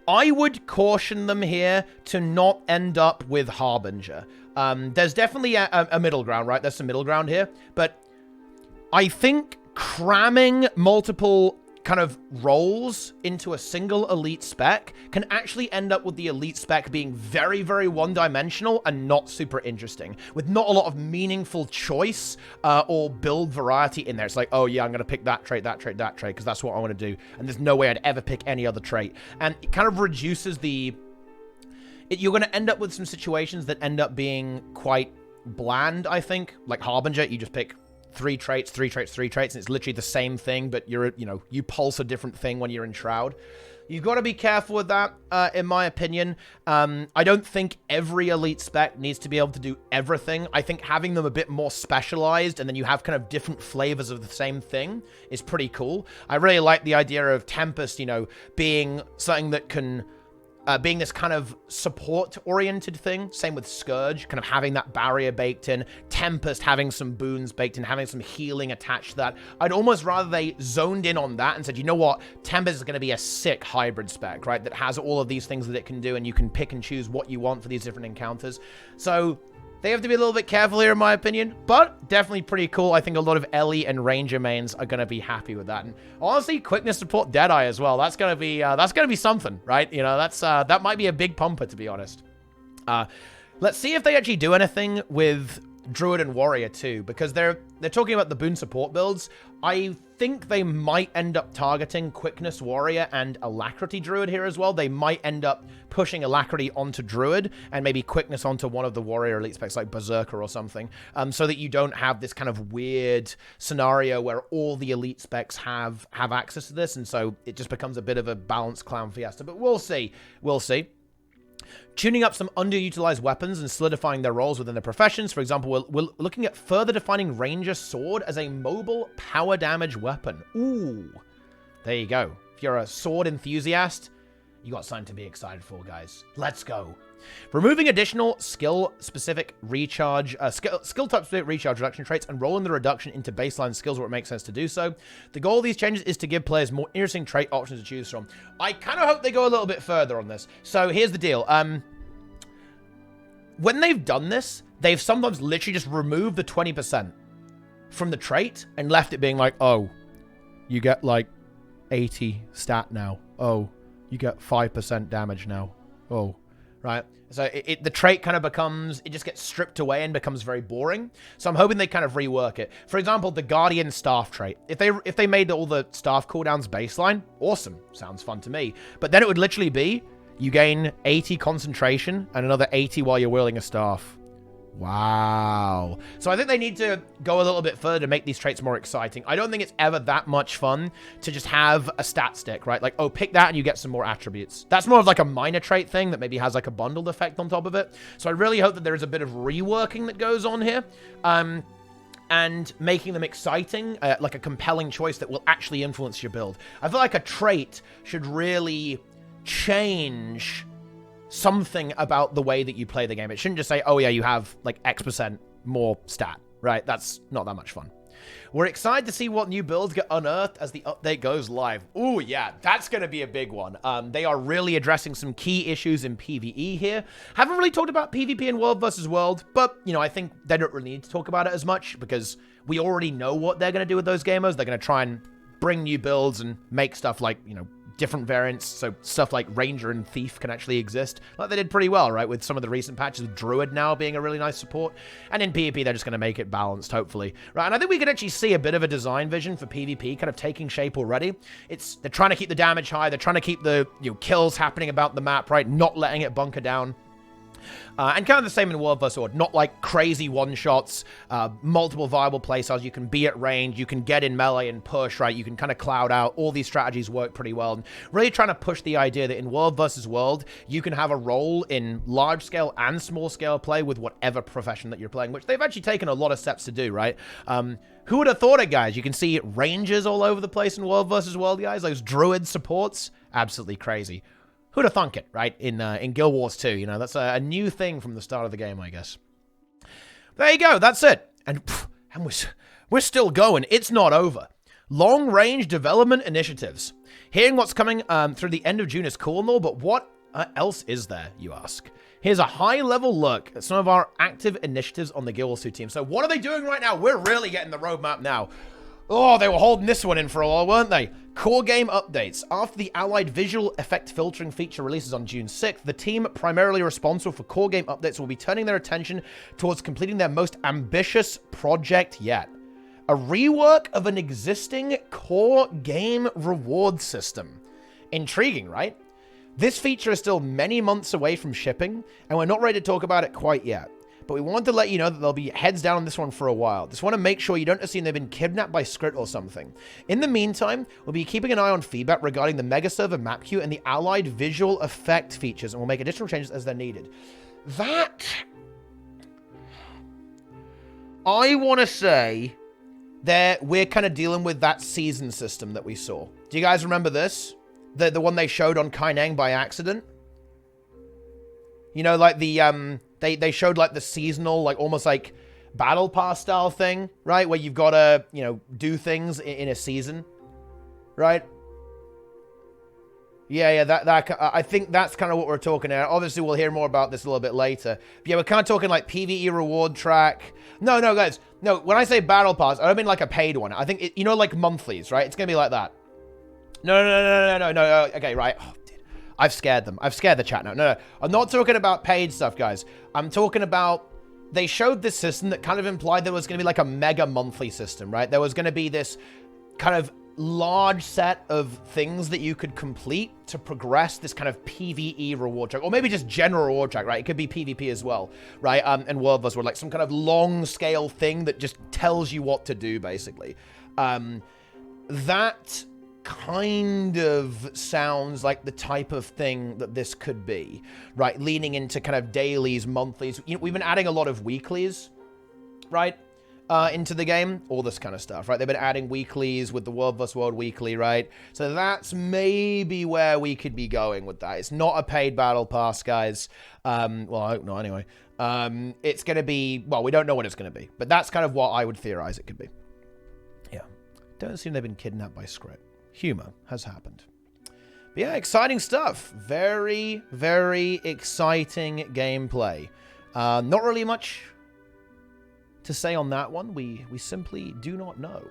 [SPEAKER 1] I would caution them here to not end up with Harbinger. There's definitely a middle ground, right? There's some middle ground here. But I think cramming multiple kind of roles into a single elite spec can actually end up with the elite spec being very, very one-dimensional and not super interesting, with not a lot of meaningful choice or build variety in there. It's like, oh yeah, I'm going to pick that trait, because that's what I want to do, and there's no way I'd ever pick any other trait. And it kind of reduces the... You're going to end up with some situations that end up being quite bland, I think. Like Harbinger, you just pick 3 traits, and it's literally the same thing, but you pulse a different thing when you're in Shroud. You've got to be careful with that, in my opinion. I don't think every elite spec needs to be able to do everything. I think having them a bit more specialized, and then you have kind of different flavors of the same thing, is pretty cool. I really like the idea of Tempest, being something that can... being this kind of support-oriented thing. Same with Scourge, kind of having that barrier baked in. Tempest having some boons baked in, having some healing attached to that. I'd almost rather they zoned in on that and said, you know what? Tempest is going to be a sick hybrid spec, right? That has all of these things that it can do, and you can pick and choose what you want for these different encounters. So... they have to be a little bit careful here, in my opinion, but definitely pretty cool. I think a lot of Ellie and Ranger mains are going to be happy with that. And honestly, quickness support Deadeye as well. That's going to be something, right? That might be a big pumper, to be honest. Let's see if they actually do anything with Druid and Warrior too, because they're talking about the boon support builds. I think they might end up targeting Quickness Warrior and Alacrity Druid here as well. They might end up pushing Alacrity onto Druid and maybe Quickness onto one of the Warrior elite specs like Berserker or something, so that you don't have this kind of weird scenario where all the elite specs have access to this, and so it just becomes a bit of a balanced clown fiesta. But we'll see. We'll see. Tuning up some underutilized weapons and solidifying their roles within their professions. For example, we're looking at further defining Ranger Sword as a mobile power damage weapon. Ooh, there you go. If you're a sword enthusiast, you got something to be excited for, guys. Let's go. Removing additional skill-specific recharge, skill-type-specific recharge reduction traits and rolling the reduction into baseline skills where it makes sense to do so. The goal of these changes is to give players more interesting trait options to choose from. I kind of hope they go a little bit further on this. So here's the deal. When they've done this, they've sometimes literally just removed the 20% from the trait and left it being like, oh, you get like 80 stat now. Oh, you get 5% damage now. Oh. Right? So the trait kind of becomes, it just gets stripped away and becomes very boring. So I'm hoping they kind of rework it. For example, the Guardian Staff trait. If they made all the staff cooldowns baseline, awesome. Sounds fun to me. But then it would literally be, you gain 80 concentration and another 80 while you're wielding a staff. Wow. So I think they need to go a little bit further to make these traits more exciting. I don't think it's ever that much fun to just have a stat stick, right? Like, oh, pick that and you get some more attributes. That's more of like a minor trait thing that maybe has like a bundled effect on top of it. So I really hope that there is a bit of reworking that goes on here. And making them exciting, like a compelling choice that will actually influence your build. I feel like a trait should really change something about the way that you play the game. It shouldn't just say, oh yeah, you have like X% more stat, right? That's not that much fun. We're excited to see what new builds get unearthed as the update goes live. Ooh, yeah, that's going to be a big one. They are really addressing some key issues in PvE here. Haven't really talked about PvP in World versus World, but, you know, I think they don't really need to talk about it as much because we already know what they're going to do with those gamers. They're going to try and bring new builds and make stuff like, you know, different variants, so stuff like Ranger and Thief can actually exist. Like they did pretty well, right, with some of the recent patches, with Druid now being a really nice support. And in PvP, they're just going to make it balanced, hopefully. Right, and I think we can actually see a bit of a design vision for PvP kind of taking shape already. They're trying to keep the damage high, they're trying to keep the kills happening about the map, right, not letting it bunker down. And kind of the same in World vs. World. Not like crazy one-shots, multiple viable playstyles. You can be at range, you can get in melee and push, right? You can kind of cloud out. All these strategies work pretty well. And really trying to push the idea that in World vs. World, you can have a role in large-scale and small-scale play with whatever profession that you're playing, which they've actually taken a lot of steps to do, right? Who would have thought it, guys? You can see Rangers all over the place in World vs. World, guys. Those Druid supports, absolutely crazy. Who'd have thunk it, right? In Guild Wars 2, you know, that's a new thing from the start of the game, I guess. There you go, that's it. And we're still going. It's not over. Long-range development initiatives. Hearing what's coming through the end of June is cool and all, but what else is there, you ask? Here's a high-level look at some of our active initiatives on the Guild Wars 2 team. So what are they doing right now? We're really getting the roadmap now. Oh, they were holding this one in for a while, weren't they? Core game updates. After the Allied visual effect filtering feature releases on June 6th, the team primarily responsible for core game updates will be turning their attention towards completing their most ambitious project yet. A rework of an existing core game reward system. Intriguing, right? This feature is still many months away from shipping, and we're not ready to talk about it quite yet. But we wanted to let you know that they'll be heads down on this one for a while. Just want to make sure you don't assume they've been kidnapped by Script or something. In the meantime, we'll be keeping an eye on feedback regarding the Mega Server map queue and the allied visual effect features, and we'll make additional changes as they're needed. That... I want to say that we're kind of dealing with that season system that we saw. Do you guys remember this? The one they showed on Kaineng by accident? You know, like the, they showed like the seasonal, like almost like battle pass style thing, right? Where you've got to, you know, do things in a season, right? Yeah, I think that's kind of what we're talking about. Obviously, we'll hear more about this a little bit later. But yeah, we're kind of talking like PvE reward track. No, guys. No, when I say battle pass, I don't mean like a paid one. I think, you know, like monthlies, right? It's going to be like that. No. Okay, right. Oh, I've scared them. I've scared the chat now. No. I'm not talking about paid stuff, guys. I'm talking about... They showed this system that kind of implied there was going to be like a mega monthly system, right? There was going to be this kind of large set of things that you could complete to progress this kind of PvE reward track. Or maybe just general reward track, right? It could be PvP as well, right? And World vs. World, like some kind of long-scale thing that just tells you what to do, basically. That... kind of sounds like the type of thing that this could be, right? Leaning into kind of dailies, monthlies. You know, we've been adding a lot of weeklies, right? into the game, all this kind of stuff, right? They've been adding weeklies with the World vs. World weekly, right? So that's maybe where we could be going with that. It's not a paid battle pass, guys. Well, I hope not anyway. It's going to be, well, we don't know what it's going to be, but that's kind of what I would theorize it could be. Yeah. Don't assume they've been kidnapped by script. Humor has happened. But yeah, exciting stuff. Very, very exciting gameplay. Not really much to say on that one. We simply do not know.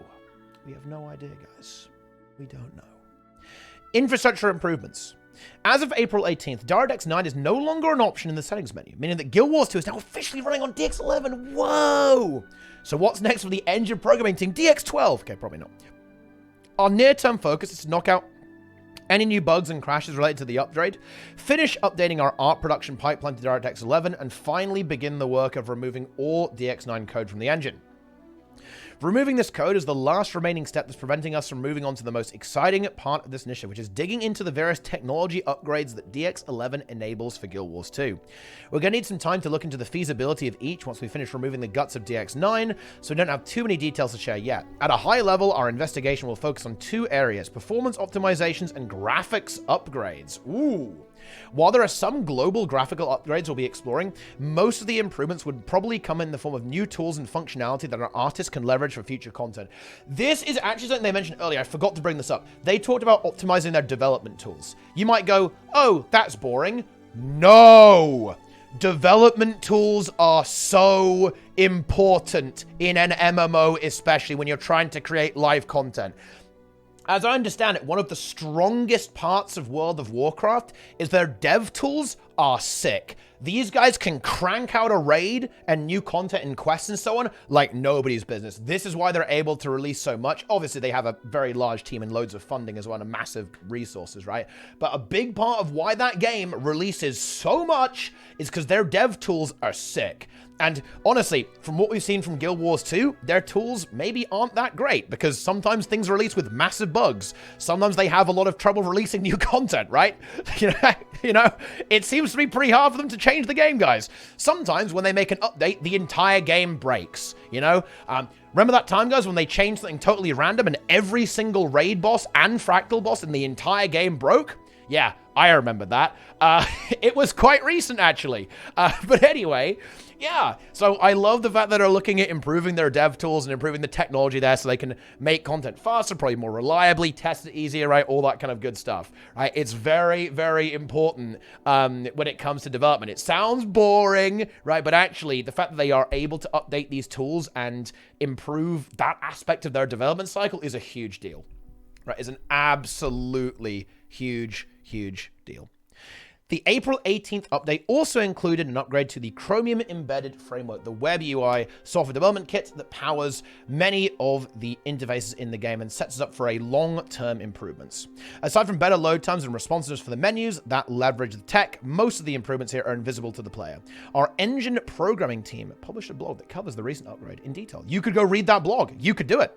[SPEAKER 1] We have no idea, guys. We don't know. Infrastructure improvements. As of April 18th, DirectX 9 is no longer an option in the settings menu, meaning that Guild Wars 2 is now officially running on DX11. Whoa! So what's next for the engine programming team? DX12? Okay, probably not. Our near-term focus is to knock out any new bugs and crashes related to the upgrade, finish updating our art production pipeline to DirectX 11, and finally begin the work of removing all DX9 code from the engine. Removing this code is the last remaining step that's preventing us from moving on to the most exciting part of this initiative, which is digging into the various technology upgrades that DX11 enables for Guild Wars 2. We're going to need some time to look into the feasibility of each once we finish removing the guts of DX9, so we don't have too many details to share yet. At a high level, our investigation will focus on two areas: performance optimizations and graphics upgrades. Ooh. While there are some global graphical upgrades we'll be exploring, most of the improvements would probably come in the form of new tools and functionality that our artists can leverage for future content. This is actually something they mentioned earlier. I forgot to bring this up. They talked about optimizing their development tools. You might go, oh, that's boring. No! Development tools are so important in an MMO, especially when you're trying to create live content. As I understand it, one of the strongest parts of World of Warcraft is their dev tools are sick. These guys can crank out a raid and new content and quests and so on like nobody's business. This is why they're able to release so much. Obviously, they have a very large team and loads of funding as well and massive resources, right? But a big part of why that game releases so much is because their dev tools are sick. And honestly, from what we've seen from Guild Wars 2, their tools maybe aren't that great because sometimes things release with massive bugs. Sometimes they have a lot of trouble releasing new content, right? You know, it seems to be pretty hard for them to change the game, guys. Sometimes when they make an update, the entire game breaks, you know? Remember that time, guys, when they changed something totally random and every single raid boss and Fractal boss in the entire game broke? Yeah, I remember that. It was quite recent, actually. But anyway, yeah. So I love the fact that they're looking at improving their dev tools and improving the technology there so they can make content faster, probably more reliably, test it easier, right? All that kind of good stuff, right? It's very, very important when it comes to development. It sounds boring, right? But actually, the fact that they are able to update these tools and improve that aspect of their development cycle is a huge deal, right? It's an absolutely huge deal. The April 18th update also included an upgrade to the Chromium Embedded Framework, the web UI software development kit that powers many of the interfaces in the game and sets us up for a long-term improvements. Aside from better load times and responsiveness for the menus that leverage the tech, most of the improvements here are invisible to the player. Our engine programming team published a blog that covers the recent upgrade in detail. You could go read that blog. You could do it.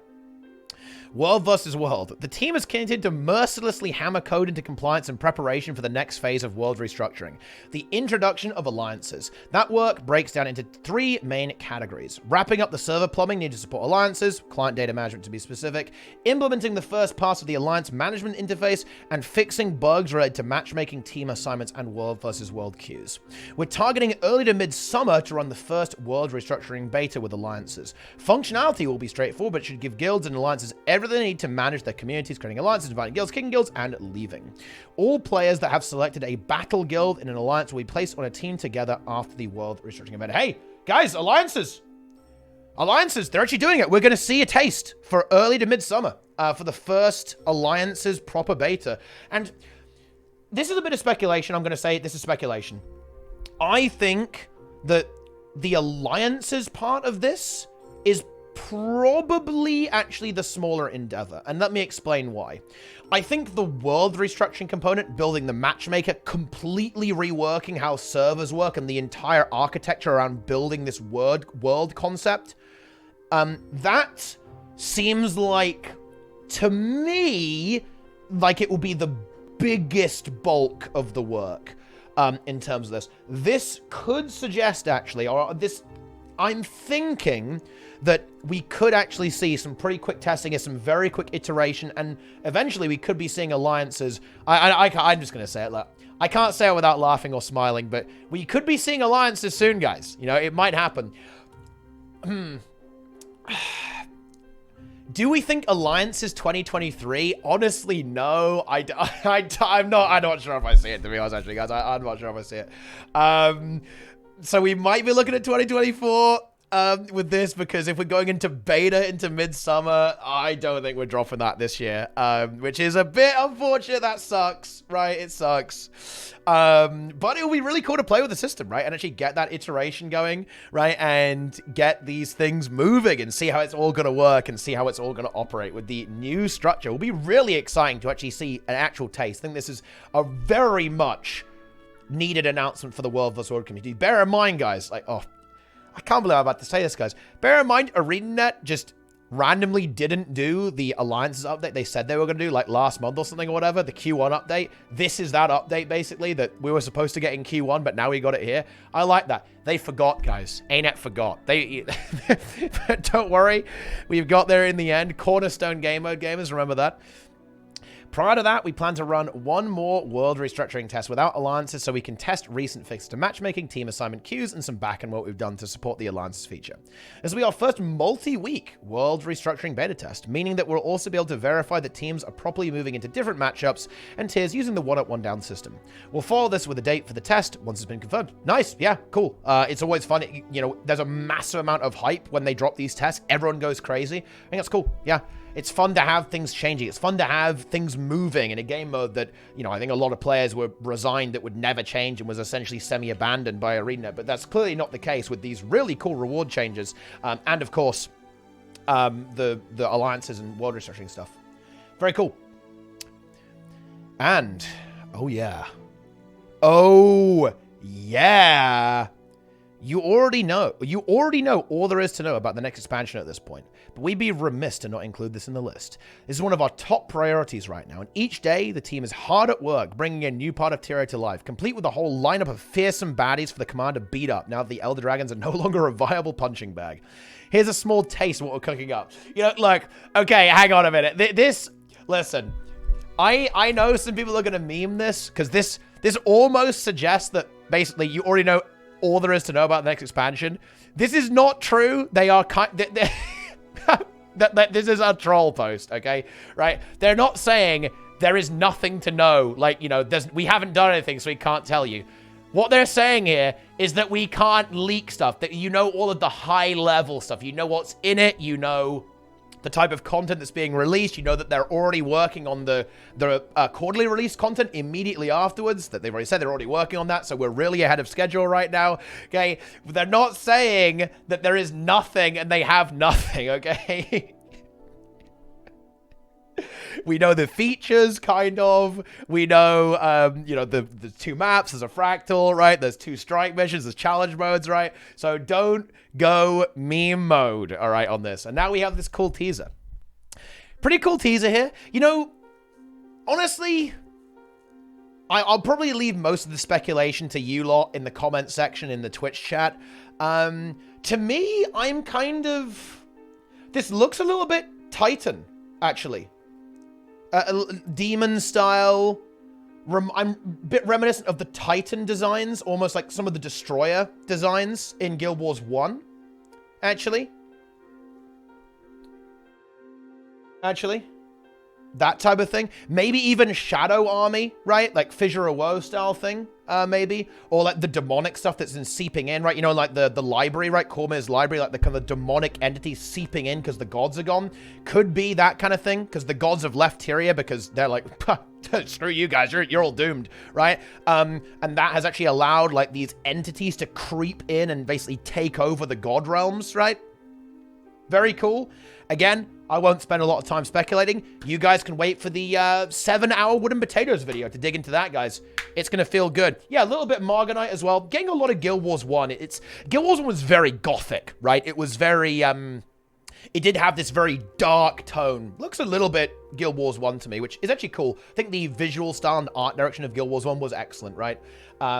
[SPEAKER 1] World vs. World. The team has continued to mercilessly hammer code into compliance in preparation for the next phase of world restructuring, the introduction of alliances. That work breaks down into three main categories: wrapping up the server plumbing needed to support alliances, client data management to be specific, implementing the first pass of the alliance management interface, and fixing bugs related to matchmaking, team assignments, and World vs. World queues. We're targeting early to mid-summer to run the first world restructuring beta with alliances. Functionality will be straightforward, but should give guilds and alliances everything they need to manage their communities, creating alliances, dividing guilds, kicking guilds, and leaving. All players that have selected a battle guild in an alliance will be placed on a team together after the world restructuring event. Hey, guys, alliances! Alliances, they're actually doing it. We're going to see a taste for early to midsummer for the first alliances proper beta. And this is a bit of speculation. I'm going to say this is speculation. I think that the alliances part of this is probably actually the smaller endeavor, and let me explain why. I think the world restructuring component, building the matchmaker, completely reworking how servers work and the entire architecture around building this world concept, that seems like, to me, like it will be the biggest bulk of the work in terms of this. This could suggest, actually, or this I'm thinking that we could actually see some pretty quick testing, some very quick iteration, and eventually we could be seeing alliances. I'm just going to say it. Look, I can't say it without laughing or smiling, but we could be seeing alliances soon, guys. You know, it might happen. Do we think alliances 2023? Honestly, no. I'm not sure if I see it, to be honest, actually, guys. I'm not sure if I see it. So we might be looking at 2024 with this, because if we're going into beta into midsummer, I don't think we're dropping that this year, which is a bit unfortunate. That sucks, right? It sucks. But it will be really cool to play with the system, right? And actually get that iteration going, right? And get these things moving and see how it's all going to work and see how it's all going to operate with the new structure. It will be really exciting to actually see an actual taste. I think this is a very much needed announcement for the World vs. World community. Bear in mind, guys, like, oh, I can't believe I'm about to say this, guys. Bear in mind, ArenaNet just randomly didn't do the Alliances update they said they were going to do, like last month or something or whatever, the Q1 update. This is that update, basically, that we were supposed to get in Q1, but now we got it here. I like that. They forgot, guys. ArenaNet forgot. They don't worry. We've got there in the end. Cornerstone game mode gamers, remember that. Prior to that, we plan to run one more world restructuring test without alliances so we can test recent fixes to matchmaking, team assignment queues, and some back-end work we've done to support the alliances feature. This will be our first multi-week world restructuring beta test, meaning that we'll also be able to verify that teams are properly moving into different matchups and tiers using the 1-up, 1-down system. We'll follow this with a date for the test once it's been confirmed. Nice, yeah, cool. It's always fun. You know, there's a massive amount of hype when they drop these tests. Everyone goes crazy. I think that's cool, yeah. It's fun to have things changing. It's fun to have things moving in a game mode that, you know, I think a lot of players were resigned that would never change and was essentially semi-abandoned by ArenaNet. But that's clearly not the case with these really cool reward changes. And, of course, the alliances and world restructuring stuff. Very cool. And, oh, yeah. Oh, yeah. You already know all there is to know about the next expansion at this point, but we'd be remiss to not include this in the list. This is one of our top priorities right now, and each day the team is hard at work bringing a new part of Tyrio to life, complete with a whole lineup of fearsome baddies for the commander to beat up now that the Elder Dragons are no longer a viable punching bag. Here's a small taste of what we're cooking up. You know, look, okay, hang on a minute. Listen, I know some people are going to meme this, because this almost suggests that basically you already know all there is to know about the next expansion. This is not true. They are this is a troll post, okay? Right? They're not saying there is nothing to know. Like, you know, we haven't done anything, so we can't tell you. What they're saying here is that we can't leak stuff, that you know all of the high-level stuff. You know what's in it. You know the type of content that's being released. You know that they're already working on the quarterly release content immediately afterwards, that they've already said they're already working on that, so we're really ahead of schedule right now, okay? They're not saying that there is nothing and they have nothing, okay? We know the features, kind of. We know, you know, the two maps. There's a Fractal, right? There's 2 strike missions. There's challenge modes, right? So don't go meme mode, all right, on this. And now we have this cool teaser. Pretty cool teaser here. You know, honestly, I'll probably leave most of the speculation to you lot in the comment section in the Twitch chat. To me, I'm kind of... This looks a little bit Titan, actually. Demon style. I'm a bit reminiscent of the Titan designs, almost like some of the Destroyer designs in Guild Wars 1, actually. That type of thing. Maybe even Shadow Army, right? Like Fissure of Woe style thing, maybe. Or like the demonic stuff that's in seeping in, right? You know, like the library, right? Kormir's library, like the kind of demonic entities seeping in because the gods are gone. Could be that kind of thing, because the gods have left Tyria because they're like, screw you guys, you're all doomed, right? And that has actually allowed like these entities to creep in and basically take over the god realms, right? Very cool. Again, I won't spend a lot of time speculating. You guys can wait for the 7-hour Wooden Potatoes video to dig into that, guys. It's going to feel good. Yeah, a little bit Marganite as well. Getting a lot of Guild Wars 1. Guild Wars 1 was very gothic, right? It was very, it did have this very dark tone. Looks a little bit Guild Wars 1 to me, which is actually cool. I think the visual style and art direction of Guild Wars 1 was excellent, right?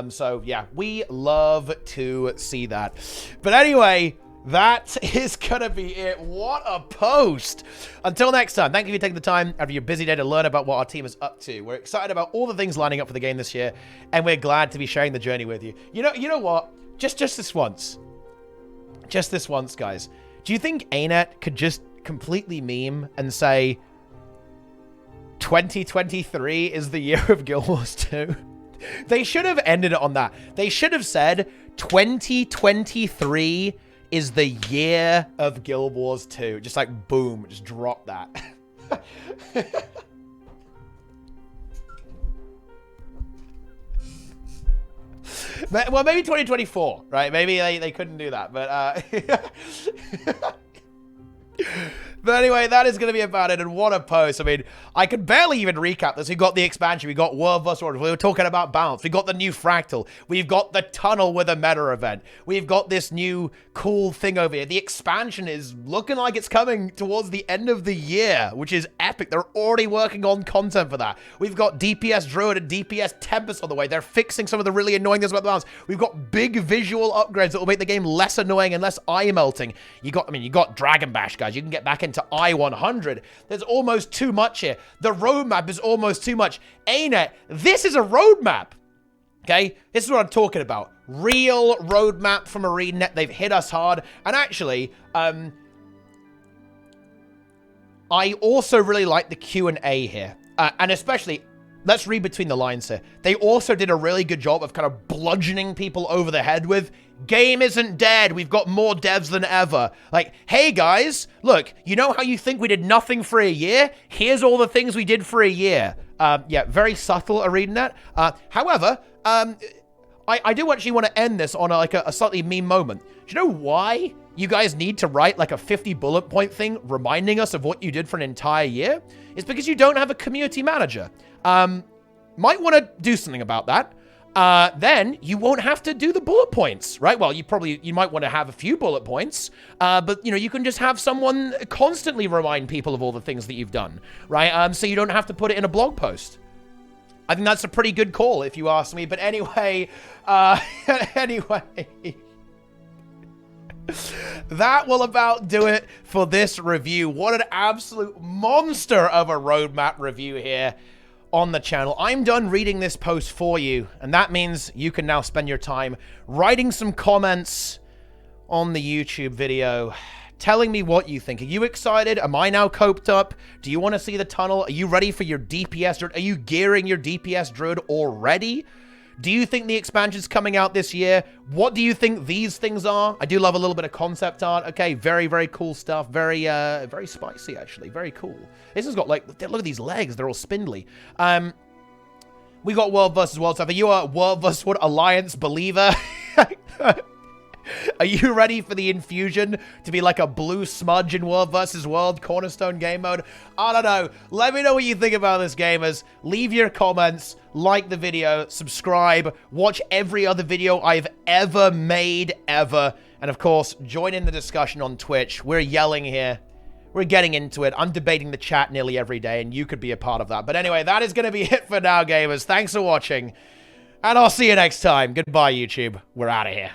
[SPEAKER 1] So yeah, we love to see that. But anyway, that is gonna be it. What a post. Until next time, thank you for taking the time out of your busy day to learn about what our team is up to. We're excited about all the things lining up for the game this year, and we're glad to be sharing the journey with you. You know what? Just this once. Just this once, guys. Do you think ArenaNet could just completely meme and say 2023 is the year of Guild Wars 2? They should have ended it on that. They should have said 2023 is the year of Guild Wars 2. Just like, boom, just drop that. Well, maybe 2024, right? Maybe they couldn't do that, but but anyway, that is going to be about it, and what a post. I mean, I could barely even recap this. We got the expansion, we got World vs. World, we were talking about balance, we got the new Fractal, we've got the tunnel with a meta event, we've got this new cool thing over here. The expansion is looking like it's coming towards the end of the year, which is epic. They're already working on content for that. We've got DPS Druid and DPS Tempest on the way. They're fixing some of the really annoying things about the balance. We've got big visual upgrades that will make the game less annoying and less eye-melting. You got Dragon Bash, guys. You can get back into I-100. There's almost too much here. The roadmap is almost too much. ArenaNet, this is a roadmap. Okay? This is what I'm talking about. Real roadmap from ArenaNet. They've hit us hard. And actually, I also really like the Q&A here. And especially, let's read between the lines here. They also did a really good job of kind of bludgeoning people over the head with, game isn't dead. We've got more devs than ever. Like, hey guys, look, you know how you think we did nothing for a year? Here's all the things we did for a year. Yeah, very subtle ArenaNet. However, I do actually want to end this on a slightly meme moment. Do you know why you guys need to write like a 50 bullet point thing reminding us of what you did for an entire year? It's because you don't have a community manager. Might want to do something about that. Then you won't have to do the bullet points, right? Well, you might want to have a few bullet points, but you can just have someone constantly remind people of all the things that you've done, right? So you don't have to put it in a blog post. I think that's a pretty good call, if you ask me. But anyway, that will about do it for this review. What an absolute monster of a roadmap review here on the channel. I'm done reading this post for you, and that means you can now spend your time writing some comments on the YouTube video, telling me what you think. Are you excited? Am I now coped up? Do you want to see the tunnel? Are you ready for your DPS Druid? Are you gearing your DPS Druid already? Do you think the expansion's coming out this year? What do you think these things are? I do love a little bit of concept art. Okay, very, very cool stuff. Very, very spicy, actually. Very cool. This has got, like, look at these legs. They're all spindly. We got World vs. World stuff. Are you a World vs. World Alliance believer? Are you ready for the infusion to be like a blue smudge in World vs. World Cornerstone game mode? I don't know. Let me know what you think about this, gamers. Leave your comments, like the video, subscribe, watch every other video I've ever made, ever. And of course, join in the discussion on Twitch. We're yelling here. We're getting into it. I'm debating the chat nearly every day, and you could be a part of that. But anyway, that is going to be it for now, gamers. Thanks for watching, and I'll see you next time. Goodbye, YouTube. We're out of here.